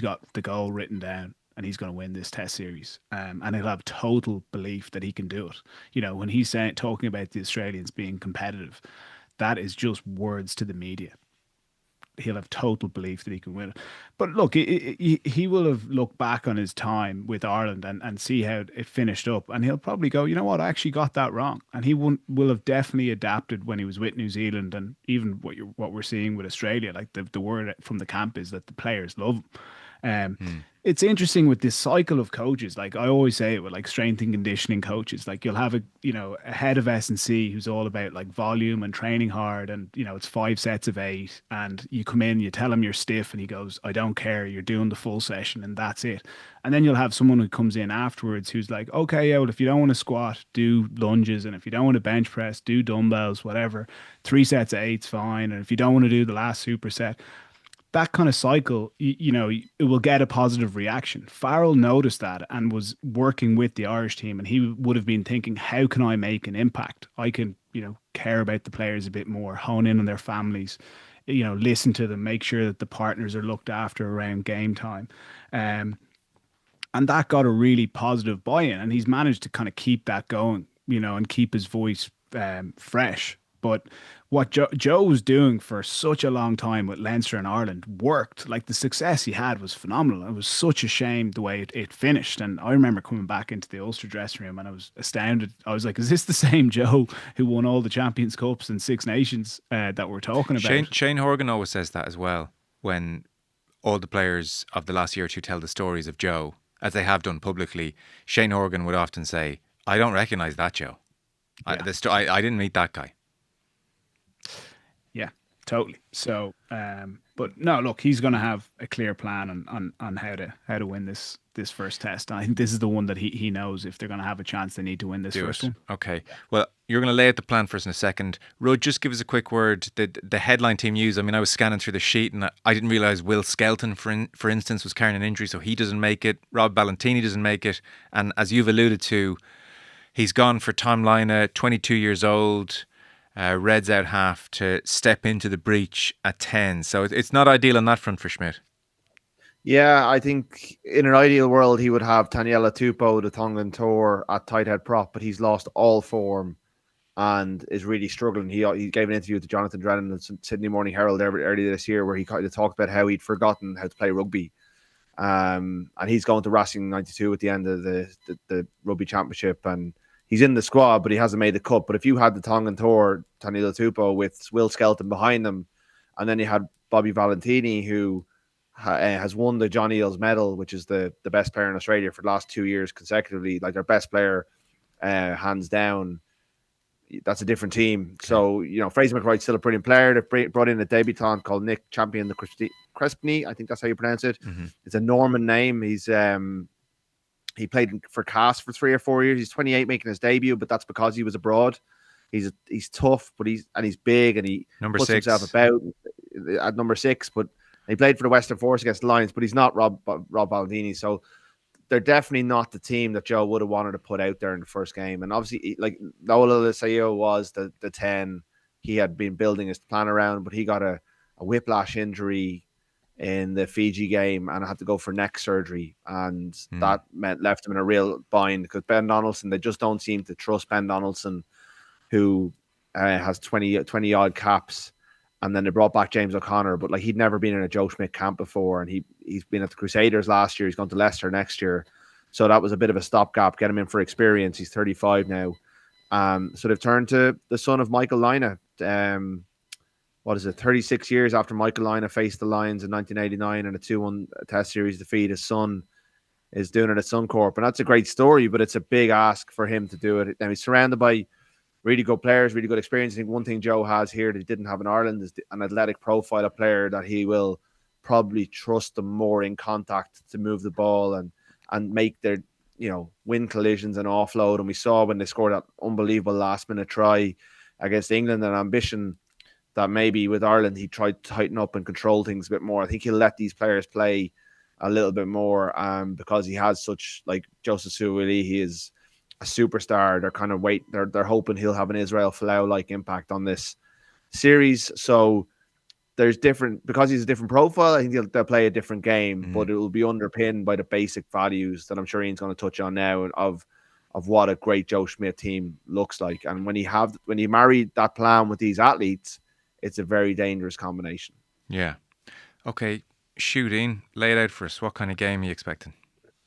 got the goal written down, and he's going to win this test series. And he'll have total belief that he can do it. When he's talking about the Australians being competitive, that is just words to the media. He'll have total belief that he can win it. But look, he will have looked back on his time with Ireland and see how it finished up, and he'll probably go, you know what, I actually got that wrong. And he will have definitely adapted when he was with New Zealand, and even what we're seeing with Australia. Like, the word from the camp is that the players love him. It's interesting with this cycle of coaches. Like, I always say it with, like, strength and conditioning coaches. Like, you'll have a head of S&C who's all about, like, volume and training hard, and it's 5 sets of 8, and you come in, you tell him you're stiff, and he goes, I don't care, you're doing the full session, and that's it. And then you'll have someone who comes in afterwards who's like, okay, yeah, well, if you don't want to squat, do lunges, and if you don't want to bench press, do dumbbells, whatever. 3 sets of 8's fine, and if you don't want to do the last superset, that kind of cycle, it will get a positive reaction. Farrell noticed that and was working with the Irish team, and he would have been thinking, how can I make an impact? I can, care about the players a bit more, hone in on their families, listen to them, make sure that the partners are looked after around game time. And that got a really positive buy-in, and he's managed to kind of keep that going, and keep his voice fresh. But what Joe was doing for such a long time with Leinster and Ireland worked. Like, the success he had was phenomenal. It was such a shame the way it finished. And I remember coming back into the Ulster dressing room and I was astounded. I was like, is this the same Joe who won all the Champions Cups and Six Nations that we're talking about? Shane Horgan always says that as well, when all the players of the last year or two tell the stories of Joe, as they have done publicly. Shane Horgan would often say, I don't recognise that Joe. Yeah. I didn't meet that guy. Yeah, totally. So, but no, look, he's going to have a clear plan on how to win this first test. And I think this is the one that he knows if they're going to have a chance, they need to win this first one. Okay. Well, you're going to lay out the plan for us in a second. Ruud, just give us a quick word. The headline team used, I mean, I was scanning through the sheet and I didn't realise Will Skelton, for instance, was carrying an injury, so he doesn't make it. Rob Ballantini doesn't make it. And as you've alluded to, he's gone for Tom Lina, 22 years old, Reds out half, to step into the breach at 10. So it's not ideal on that front for Schmidt. Yeah, I think in an ideal world he would have Taniela Tupou, the Tongan Tour, at tight head prop, but he's lost all form and is really struggling. He gave an interview to Jonathan Drennan in the Sydney Morning Herald earlier this year where he kind of talked about how he'd forgotten how to play rugby. And he's going to Racing 92 at the end of the rugby championship, and he's in the squad, but he hasn't made the cut. But if you had the Tongan Tour, Taniela Tupou, with Will Skelton behind them, and then you had Bobby Valentini, who has won the John Eales medal, which is the best player in Australia for the last 2 years consecutively, like their best player, hands down. That's a different team. So, Fraser McRoy's still a brilliant player. They've brought in a debutant called Nick Champion de Crespigny. I think that's how you pronounce it. Mm-hmm. It's a Norman name. He's he played for Cass for 3 or 4 years. He's 28, making his debut, but that's because he was abroad. He's tough, but he's big, and he puts himself about at number 6. But he played for the Western Force against the Lions, but he's not Rob Baldini. So they're definitely not the team that Joe would have wanted to put out there in the first game. And obviously, like Nola Lisaio was the 10 he had been building his plan around, but he got a whiplash injury in the Fiji game and had to go for neck surgery, and that left him in a real bind because Ben Donaldson, they just don't seem to trust Ben Donaldson, who has 20 odd caps. And then they brought back James O'Connor, but like he'd never been in a Joe Schmidt camp before, and he's been at the Crusaders last year. He's gone to Leicester next year, so that was a bit of a stopgap. Get him in for experience. He's 35 now, so they've turned to the son of Michael Lina. 36 years after Michael Lina faced the Lions in 1989 in a 2-1 Test series defeat, his son is doing it at Suncorp, and that's a great story. But it's a big ask for him to do it. Now he's surrounded by really good players, really good experience. I think one thing Joe has here that he didn't have in Ireland is an athletic profile of player that he will probably trust them more in contact to move the ball and make their, win collisions and offload. And we saw when they scored that unbelievable last minute try against England, an ambition that maybe with Ireland he tried to tighten up and control things a bit more. I think he'll let these players play a little bit more because he has such, like Joseph Suwili, he is a superstar. They're kind of they're hoping he'll have an Israel Folau-like impact on this series. So there's because he's a different profile, I think they'll play a different game, but it will be underpinned by the basic values that I'm sure Ian's going to touch on now of what a great Joe Schmidt team looks like. And when you marry that plan with these athletes, it's a very dangerous combination. Yeah. Okay, shooting, lay it out for us. What kind of game are you expecting?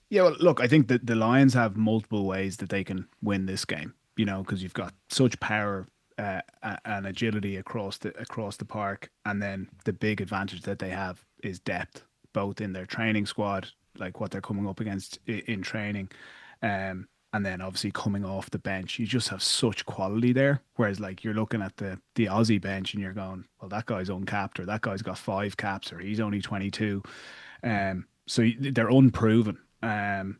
Yeah, well, look, I think that the Lions have multiple ways that they can win this game, because you've got such power and agility across the park, and then the big advantage that they have is depth, both in their training squad, like what they're coming up against in training, and then obviously coming off the bench. You just have such quality there, whereas like you're looking at the Aussie bench and you're going, well, that guy's uncapped, or that guy's got 5 caps, or he's only 22, so they're unproven. For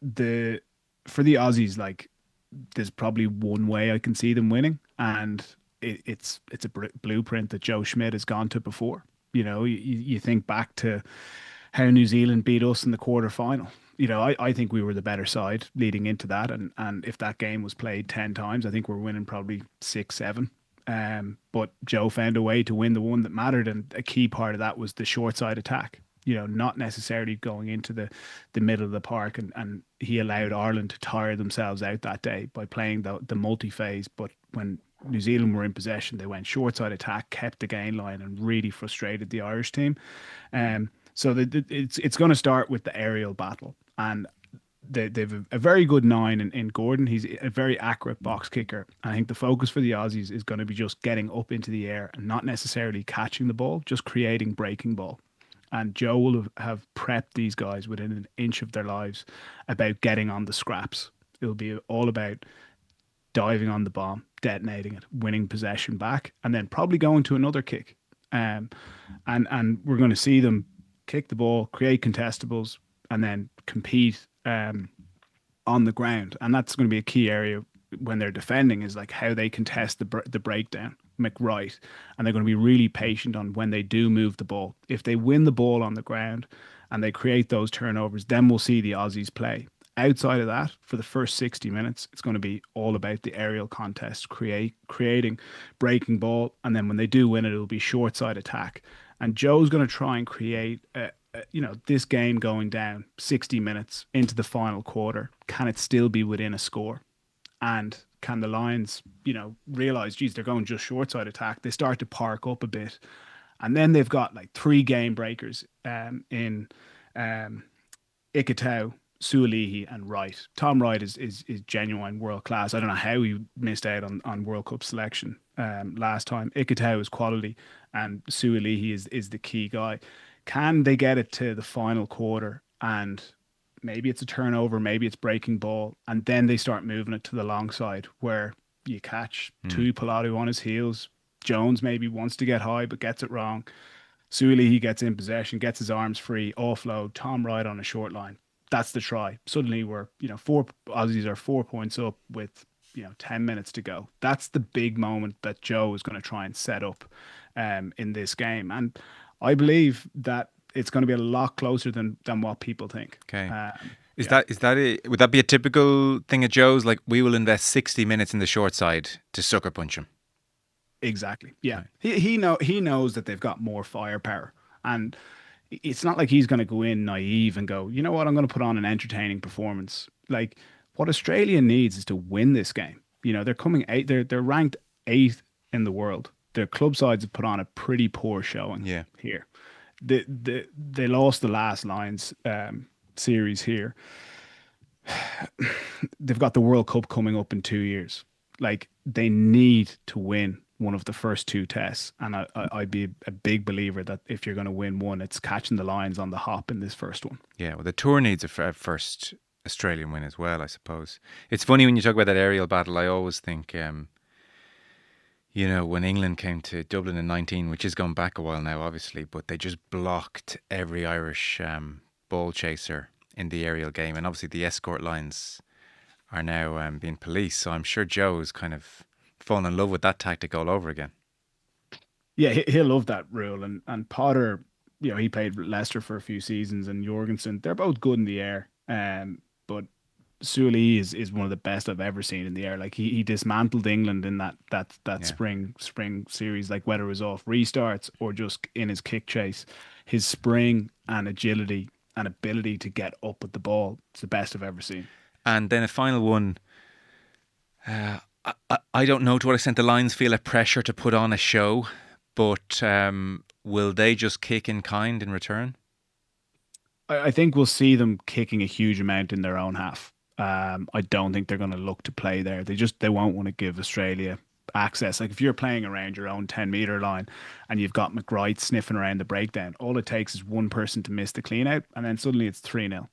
the Aussies, like there's probably one way I can see them winning, and it's a blueprint that Joe Schmidt has gone to before. You think back to how New Zealand beat us in the quarterfinal. I think we were the better side leading into that, and if that game was played 10 times, I think we're winning probably 6-7. But Joe found a way to win the one that mattered, and a key part of that was the short side attack. Not necessarily going into the middle of the park, and he allowed Ireland to tire themselves out that day by playing the multi-phase. But when New Zealand were in possession, they went short side attack, kept the gain line, and really frustrated the Irish team. So it's going to start with the aerial battle, and they've a very good 9 in Gordon. He's a very accurate box kicker. I think the focus for the Aussies is going to be just getting up into the air and not necessarily catching the ball, just creating breaking ball. And Joe will have prepped these guys within an inch of their lives about getting on the scraps. It'll be all about diving on the bomb, detonating it, winning possession back, and then probably going to another kick. And we're going to see them kick the ball, create contestables, and then compete on the ground. And that's going to be a key area when they're defending, is like how they contest the breakdown, McRight, and they're going to be really patient on when they do move the ball. If they win the ball on the ground and they create those turnovers, then we'll see the Aussies play. Outside of that, for the first 60 minutes, it's going to be all about the aerial contest, creating breaking ball, and then when they do win it, it'll be short side attack. And Joe's going to try and create this game going down 60 minutes into the final quarter. Can it still be within a score? And can the Lions, realize, geez, they're going just short side attack. They start to park up a bit. And then they've got like 3 game breakers in Ikitau, Suolihi and Wright. Tom Wright is genuine world class. I don't know how he missed out on World Cup selection last time. Ikitau is quality, and Suolihi is the key guy. Can they get it to the final quarter, and maybe it's a turnover, maybe it's breaking ball, and then they start moving it to the long side where you catch Tui Pilatu on his heels. Jones maybe wants to get high but gets it wrong. Suolihi gets in possession, gets his arms free, offload, Tom Wright on a short line. That's the try. Suddenly we're, 4 Aussies are 4 points up with, 10 minutes to go. That's the big moment that Joe is going to try and set up in this game. And I believe that it's going to be a lot closer than what people think. Okay. Would that be a typical thing of Joe's? Like, we will invest 60 minutes in the short side to sucker punch him. Exactly. Yeah. Right. He knows that they've got more firepower, and it's not like he's going to go in naive and go, you know what, I'm going to put on an entertaining performance. Like, what Australia needs is to win this game. They're coming 8th. They're ranked 8th in the world. Their club sides have put on a pretty poor showing here. They lost the last Lions series here. They've got the World Cup coming up in 2 years. Like, they need to win one of the first 2 tests, and I'd be a big believer that if you're going to win one, it's catching the Lions on the hop in this first one. Yeah, well, the tour needs a first Australian win as well, I suppose. It's funny when you talk about that aerial battle. I always think, when England came to Dublin in 19, which is going back a while now, obviously, but they just blocked every Irish ball chaser in the aerial game, and obviously the escort lines are now being policed. So I'm sure Joe's kind of fallen in love with that tactic all over again. Yeah, he'll love that rule. And Potter, he played Leicester for a few seasons, and Jorgensen, they're both good in the air. But Suoli is one of the best I've ever seen in the air. Like, he dismantled England in that spring series, like whether it was off restarts or just in his kick chase. His spring and agility and ability to get up with the ball, it's the best I've ever seen. And then a final one. I don't know to what extent the Lions feel a pressure to put on a show, but will they just kick in kind in return? I think we'll see them kicking a huge amount in their own half. I don't think they're going to look to play there. They won't want to give Australia access. Like, if you're playing around your own 10-metre line and you've got McRight sniffing around the breakdown, all it takes is one person to miss the clean out, and then suddenly it's 3-0,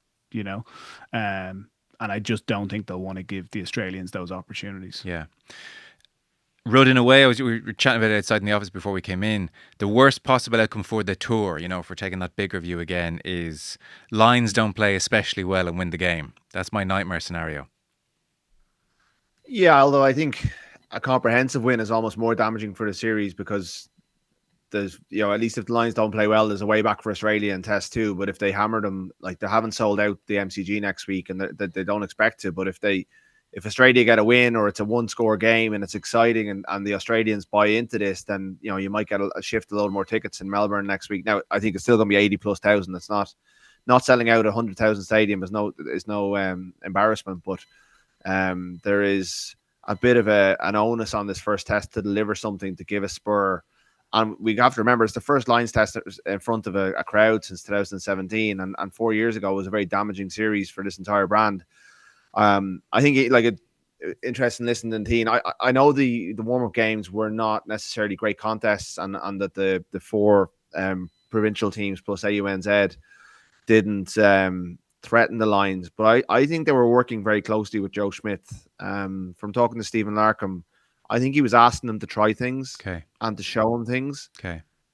and I just don't think they'll want to give the Australians those opportunities. Yeah. Rud, in a way, we were chatting about it outside in the office before we came in. The worst possible outcome for the tour, if we're taking that bigger view again, is Lions don't play especially well and win the game. That's my nightmare scenario. Yeah, although I think a comprehensive win is almost more damaging for the series, because there's, at least if the Lions don't play well, there's a way back for Australia in Test 2. But if they hammer them, like, they haven't sold out the MCG next week, and they don't expect to. But if they if Australia get a win or it's a one-score game and it's exciting and the Australians buy into this, then you might get a shift a load more tickets in Melbourne next week. Now I think it's still going to be 80,000+. It's not selling out 100,000 stadium is no embarrassment, but there is a bit of an onus on this first test to deliver something to give a spur. And we have to remember it's the first Lions test in front of a crowd since 2017, and 4 years ago was a very damaging series for this entire brand. I think interesting listening to Teen. I know the warm-up games were not necessarily great contests, and that the 4 provincial teams plus AUNZ didn't threaten the Lions, but I think they were working very closely with Joe Schmidt. From talking to Stephen Larkham, I think he was asking them to try things and to show them things.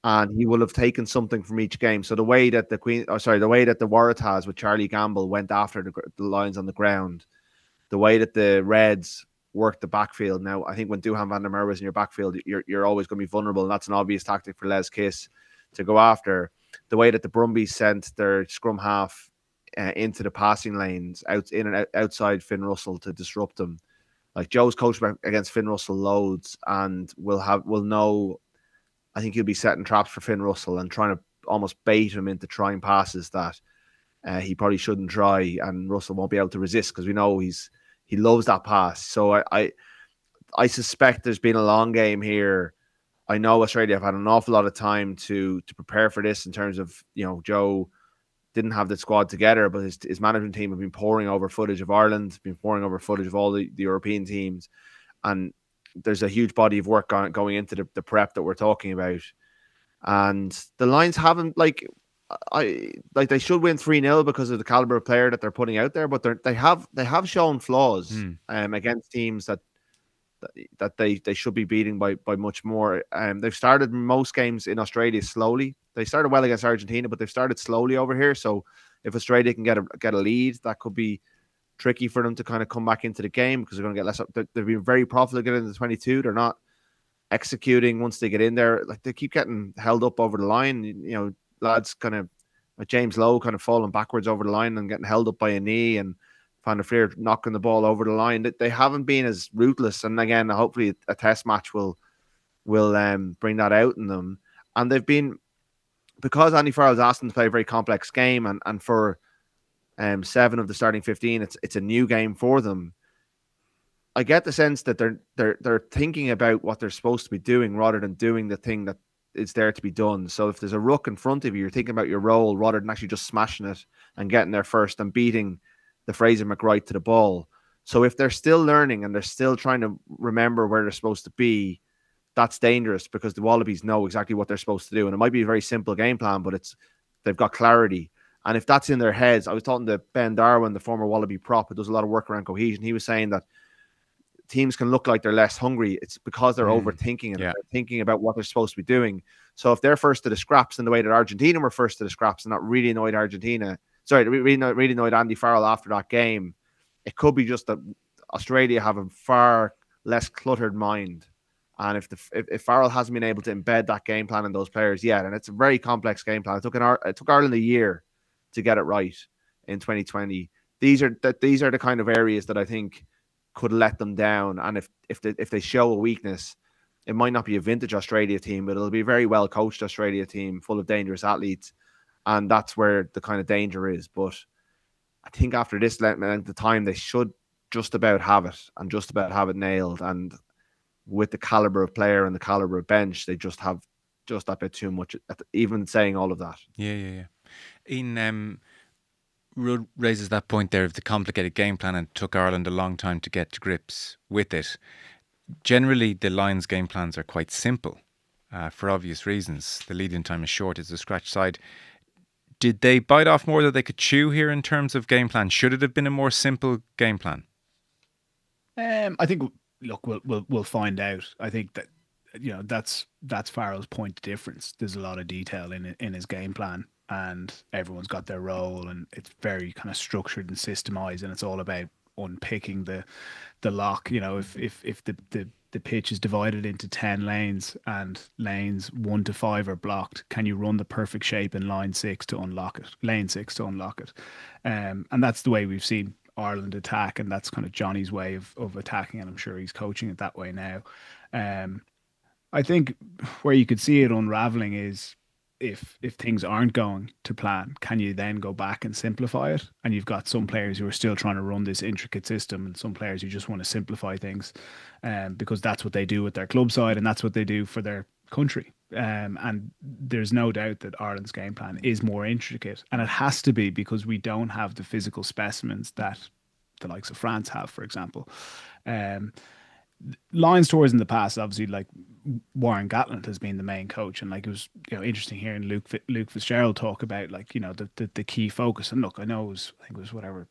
And he will have taken something from each game. So the way that the Waratahs with Charlie Gamble went after the Lions on the ground, the way that the Reds worked the backfield. Now, I think when Duhan van der Merwe was in your backfield, you're always going to be vulnerable, and that's an obvious tactic for Les Kiss to go after. The way that the Brumbies sent their scrum half into the passing lanes outside Finn Russell to disrupt them. Like, Joe's coached against Finn Russell loads and will know. I think he'll be setting traps for Finn Russell and trying to almost bait him into trying passes that he probably shouldn't try, and Russell won't be able to resist because we know he loves that pass. So I suspect there's been a long game here. I know Australia have had an awful lot of time to prepare for this in terms of, Joe didn't have the squad together, but his management team have been poring over footage of Ireland, been poring over footage of all the European teams, and there's a huge body of work going into the prep that we're talking about. And the Lions haven't, they should win 3-0 because of the caliber of player that they're putting out there, but they have shown flaws against teams that they should be beating by much more. They've started most games in Australia slowly. They started well against Argentina, but they've started slowly over here. So if Australia can get a lead, that could be tricky for them to kind of come back into the game because they're going to get less. They've been very profitable getting into 22. They're not executing once they get in there. Like, they keep getting held up over the line. Lads kind of like James Lowe kind of falling backwards over the line and getting held up by a knee, and Van der Fleer knocking the ball over the line. They haven't been as ruthless. And again, hopefully a test match will bring that out in them. And they've been, because Andy Farrell's asked them to play a very complex game, and for 7 of the starting 15, it's a new game for them. I get the sense that they're thinking about what they're supposed to be doing rather than doing the thing that is there to be done. So if there's a ruck in front of you, you're thinking about your role rather than actually just smashing it and getting there first and beating the Fraser McWright to the ball. So if they're still learning and they're still trying to remember where they're supposed to be, that's dangerous because the Wallabies know exactly what they're supposed to do. And it might be a very simple game plan, but they've got clarity. And if that's in their heads, I was talking to Ben Darwin, the former Wallaby prop, who does a lot of work around cohesion. He was saying that teams can look like they're less hungry. It's because they're overthinking it. They're thinking about what they're supposed to be doing. So if they're first to the scraps in the way that Argentina were first to the scraps and that really annoyed really annoyed Andy Farrell after that game, it could be just that Australia have a far less cluttered mind. And if Farrell hasn't been able to embed that game plan in those players yet, and it's a very complex game plan. It took Ireland a year to get it right in 2020. These are the kind of areas that I think could let them down. And if they show a weakness, it might not be a vintage Australia team, but it'll be a very well coached Australia team full of dangerous athletes. And that's where the kind of danger is. But I think after this length of time, they should just about have it nailed. And with the caliber of player and the caliber of bench, they just have just that bit too much, even saying all of that. Yeah. Ian, Rudd raises that point there of the complicated game plan, and it took Ireland a long time to get to grips with it. Generally, the Lions' game plans are quite simple for obvious reasons. The lead-in time is short, it's a scratch side. Did they bite off more than they could chew here in terms of game plan? Should it have been a more simple game plan? I think, look, we'll find out. I think that that's Farrell's point of difference. There's a lot of detail in his game plan, and everyone's got their role, and it's very kind of structured and systemized, and it's all about unpicking the lock. If the pitch is divided into 10 lanes and lanes 1 to 5 are blocked, can you run the perfect shape in lane 6 to unlock it? And that's the way we've seen Ireland attack, and that's kind of Johnny's way of attacking, and I'm sure he's coaching it that way now. I think where you could see it unraveling is if things aren't going to plan, can you then go back and simplify it? And you've got some players who are still trying to run this intricate system, and some players who just want to simplify things, because that's what they do with their club side, and that's what they do for their country. And there's no doubt that Ireland's game plan is more intricate, and it has to be, because we don't have the physical specimens that the likes of France have, for example. Lions tours in the past, obviously, like Warren Gatland has been the main coach, and like it was interesting hearing Luke Fitzgerald talk about like the key focus. And look, I think it was whatever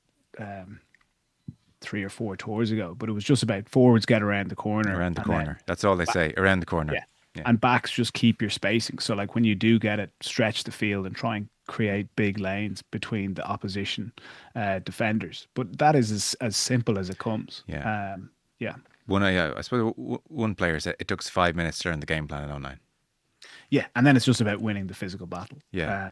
3 or 4 tours ago, but it was just about forwards get around the corner. Around the corner. That's all they say. Around the corner. Yeah. And backs just keep your spacing. So like when you do get it, stretch the field and try and create big lanes between the opposition defenders. But that is as simple as it comes. Yeah. Yeah. I suppose one player said it took 5 minutes to learn the game plan in 09. Yeah, and then it's just about winning the physical battle. Yeah.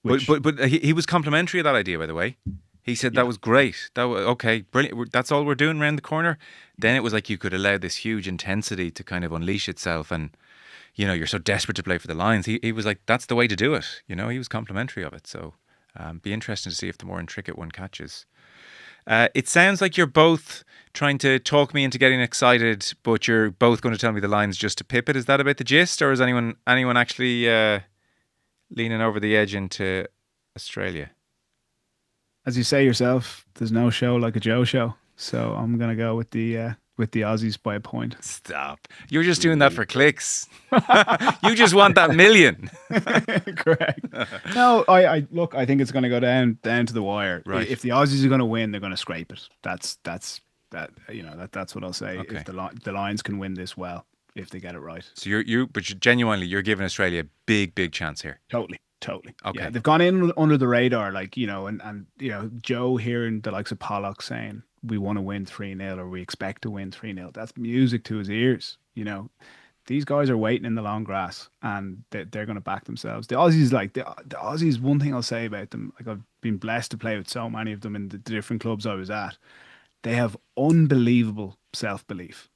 But he was complimentary of that idea, by the way. He said that was great. That was okay, brilliant. That's all we're doing around the corner. Then it was like you could allow this huge intensity to kind of unleash itself, and you're so desperate to play for the Lions. He was like, that's the way to do it. He was complimentary of it. So, be interesting to see if the more intricate one catches. It sounds like you're both trying to talk me into getting excited, but you're both going to tell me the Lions just to pip it. Is that about the gist, or is anyone actually leaning over the edge into Australia? As you say yourself, there's no show like a Joe show. So I'm going to go with the Aussies by a point. Stop. You're just doing that for clicks. You just want that million. Correct. No, I look, I think it's going to go down to the wire. Right. If the Aussies are going to win, they're going to scrape it. That's what I'll say. Okay. If the Lions can win this well, if they get it right. So you're giving Australia a big chance here. Totally. Okay. Yeah, they've gone in under the radar, like, and Joe hearing the likes of Pollock saying we want to win 3-0 or we expect to win 3-0. That's music to his ears. These guys are waiting in the long grass, and they're going to back themselves. The Aussies, like the Aussies, one thing I'll say about them, like I've been blessed to play with so many of them in the different clubs I was at. They have unbelievable self-belief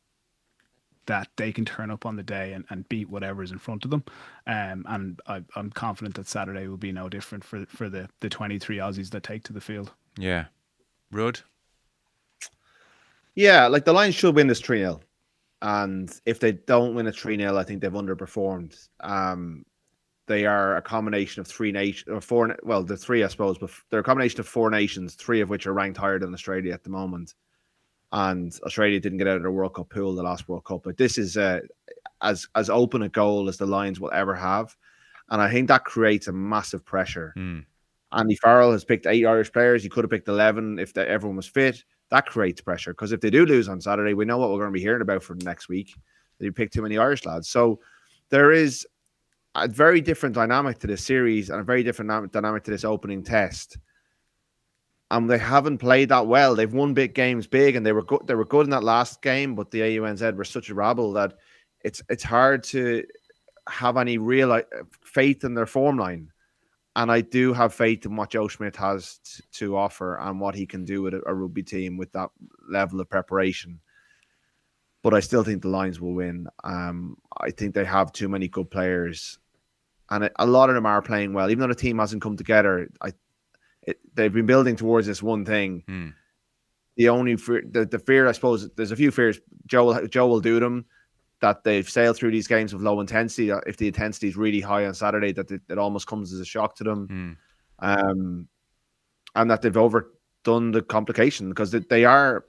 that they can turn up on the day and beat whatever is in front of them. And I'm confident that Saturday will be no different for the 23 Aussies that take to the field. Yeah. Rud? Yeah, like the Lions should win this 3-0. And if they don't win a 3-0, I think they've underperformed. They are a combination of the three, I suppose, but they're a combination of 4 nations, 3 of which are ranked higher than Australia at the moment. And Australia didn't get out of the World Cup pool, the last World Cup. But this is as open a goal as the Lions will ever have. And I think that creates a massive pressure. Andy Farrell has picked 8 Irish players. He could have picked 11 if everyone was fit. That creates pressure, because if they do lose on Saturday, we know what we're going to be hearing about for the next week. They picked too many Irish lads. So there is a very different dynamic to this series and a very different dynamic to this opening test. And they haven't played that well. They've won big games big, and they were good. They were good in that last game, but the AUNZ were such a rabble that it's hard to have any real faith in their form line. And I do have faith in what Joe Schmidt has to offer and what he can do with a rugby team with that level of preparation. But I still think the Lions will win. I think they have too many good players, and a lot of them are playing well. Even though the team hasn't come together, they've been building towards this one thing. The only the fear, I suppose, there's a few fears. Joe will do them, that they've sailed through these games with low intensity. If the intensity is really high on Saturday, that it almost comes as a shock to them. And that they've overdone the complication, because they are,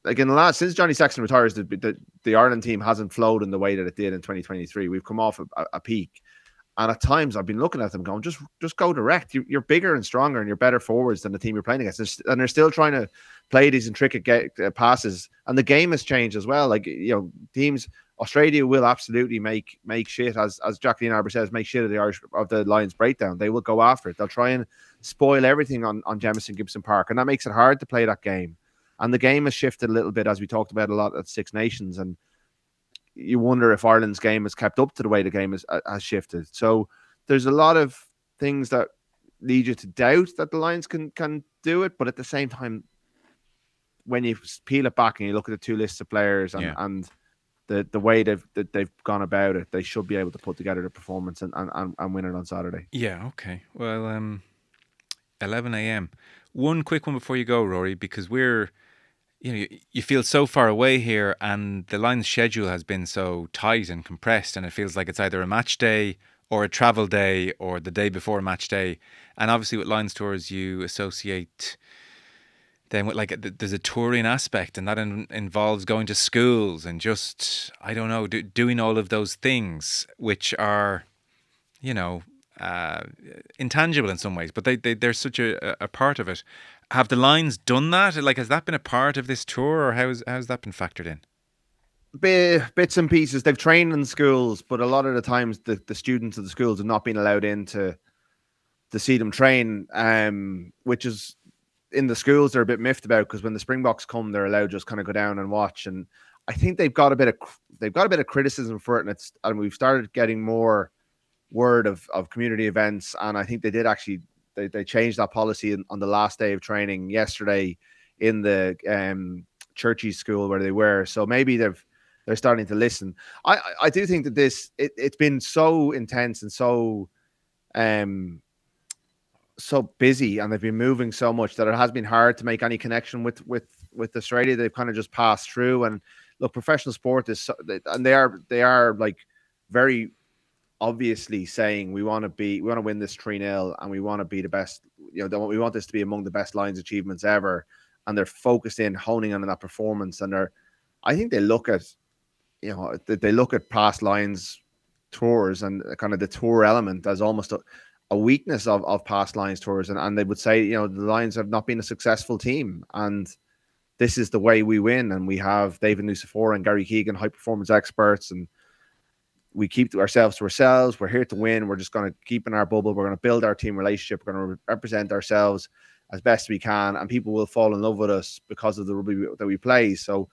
like, in the last, since Johnny Sexton retires, the Ireland team hasn't flowed in the way that it did in 2023. We've come off a peak. And at times I've been looking at them going, just go direct. You're bigger and stronger and you're better forwards than the team you're playing against. And they're still trying to play these intricate passes. And the game has changed as well. Like, teams, Australia will absolutely make shit, as Jacqueline Arbour says, make shit of the Lions breakdown. They will go after it. They'll try and spoil everything on Jamison Gibson Park. And that makes it hard to play that game. And the game has shifted a little bit, as we talked about a lot at Six Nations. And you wonder if Ireland's game has kept up to the way the game has shifted. So there's a lot of things that lead you to doubt that the Lions can do it, but at the same time, when you peel it back and you look at the two lists of players and the way they've gone about it, they should be able to put together the performance and win it on Saturday. Yeah, okay. Well, 11 a.m. One quick one before you go, Rory, because you feel so far away here, and the Lions' schedule has been so tight and compressed, and it feels like it's either a match day or a travel day or the day before a match day. And obviously with Lions tours, you associate then with there's a touring aspect, and that involves going to schools and just, I don't know, doing all of those things which are, intangible in some ways, but they're such a part of it. Have the Lions done that? Has that been a part of this tour, or how's that been factored in? Bits and pieces. They've trained in schools, but a lot of the times the students of the schools have not been allowed in to see them train, which is, in the schools, they're a bit miffed about, because when the Springboks come, they're allowed to just kind of go down and watch. And I think they've got a bit of criticism for it, and we've started getting more word of community events. And I think they did actually they changed that policy on the last day of training yesterday in the Churchy's school where they were. So maybe they're starting to listen. I do think that it's been so intense and so busy, and they've been moving so much that it has been hard to make any connection with Australia. They've kind of just passed through. And look, professional sport is, and they are like very obviously saying we want to win this 3-0, and we want to be the best. We want this to be among the best Lions achievements ever. And they're focused in, honing on that performance. And I think they look at past Lions tours and kind of the tour element as almost a weakness of past Lions tours, and they would say, the Lions have not been a successful team, and this is the way we win. And we have David Nucifora and Gary Keegan, high performance experts, and we keep ourselves to ourselves. We're here to win. We're just going to keep in our bubble. We're going to build our team relationship. We're going to represent ourselves as best we can, and people will fall in love with us because of the rugby that we play. So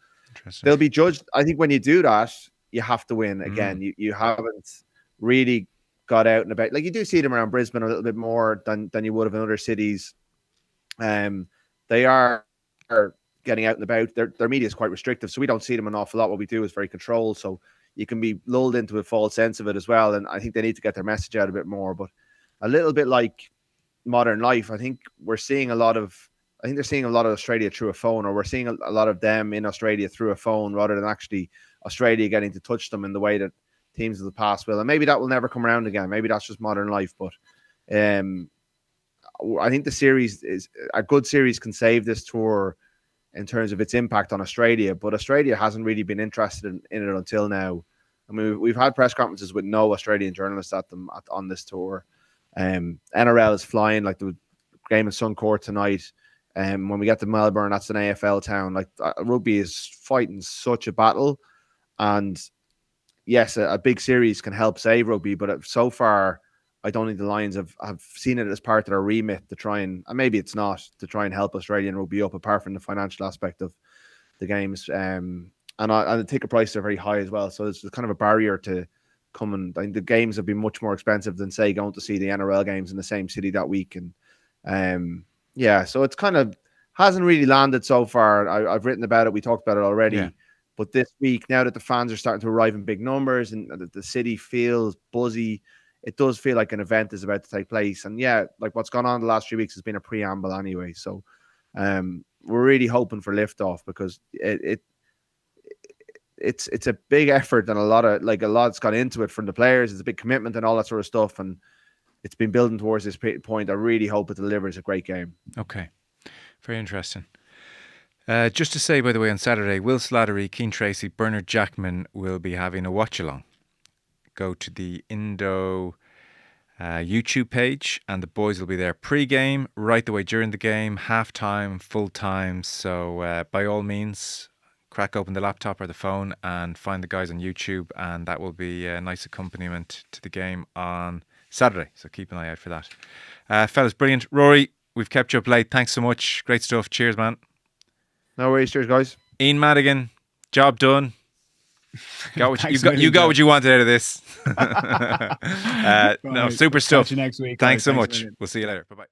they'll be judged. I think when you do that, you have to win again. You haven't really got out and about. Like, you do see them around Brisbane a little bit more than you would have in other cities. They are getting out and about. Their media is quite restrictive, so we don't see them an awful lot. What we do is very controlled, so you can be lulled into a false sense of it as well. And I think they need to get their message out a bit more. But a little bit like modern life, I think they're seeing a lot of Australia through a phone, or we're seeing a lot of them in Australia through a phone, rather than actually Australia getting to touch them in the way that teams of the past will. And maybe that will never come around again. Maybe that's just modern life. But I think the series is a good series, can save this tour in terms of its impact on Australia. But Australia hasn't really been interested in it until now. I mean, we've had press conferences with no Australian journalists at them on this tour. NRL is flying, like the game in Suncorp tonight. When we get to Melbourne, that's an AFL town. Like, rugby is fighting such a battle. And yes, a big series can help save rugby, but so far, I don't think the Lions have seen it as part of their remit to try and maybe it's not, to try and help Australian rugby up, apart from the financial aspect of the games. And the ticket prices are very high as well. So it's kind of a barrier to come. And I think the games have been much more expensive than, say, going to see the NRL games in the same city that week. And so it's kind of hasn't really landed so far. I've written about it. We talked about it already. Yeah. But this week, now that the fans are starting to arrive in big numbers and the city feels buzzy, it does feel like an event is about to take place. And like what's gone on the last 3 weeks has been a preamble anyway. So we're really hoping for liftoff, because it's a big effort, and a lot's gone into it from the players. It's a big commitment and all that sort of stuff. And it's been building towards this point. I really hope it delivers a great game. Okay. Very interesting. Just to say, by the way, on Saturday, Will Slattery, Keane Tracy, Bernard Jackman will be having a watch-along. Go to the Indo YouTube page, and the boys will be there pre-game, right the way during the game, half-time, full-time. So by all means, crack open the laptop or the phone and find the guys on YouTube, and that will be a nice accompaniment to the game on Saturday. So keep an eye out for that. Fellas, brilliant. Rory, we've kept you up late. Thanks so much. Great stuff. Cheers, man. No worries. Cheers, guys. Ian Madigan, job done. You got what you wanted out of this. No, super stuff. Catch you next week. Thanks so much. We'll see you later. Bye-bye.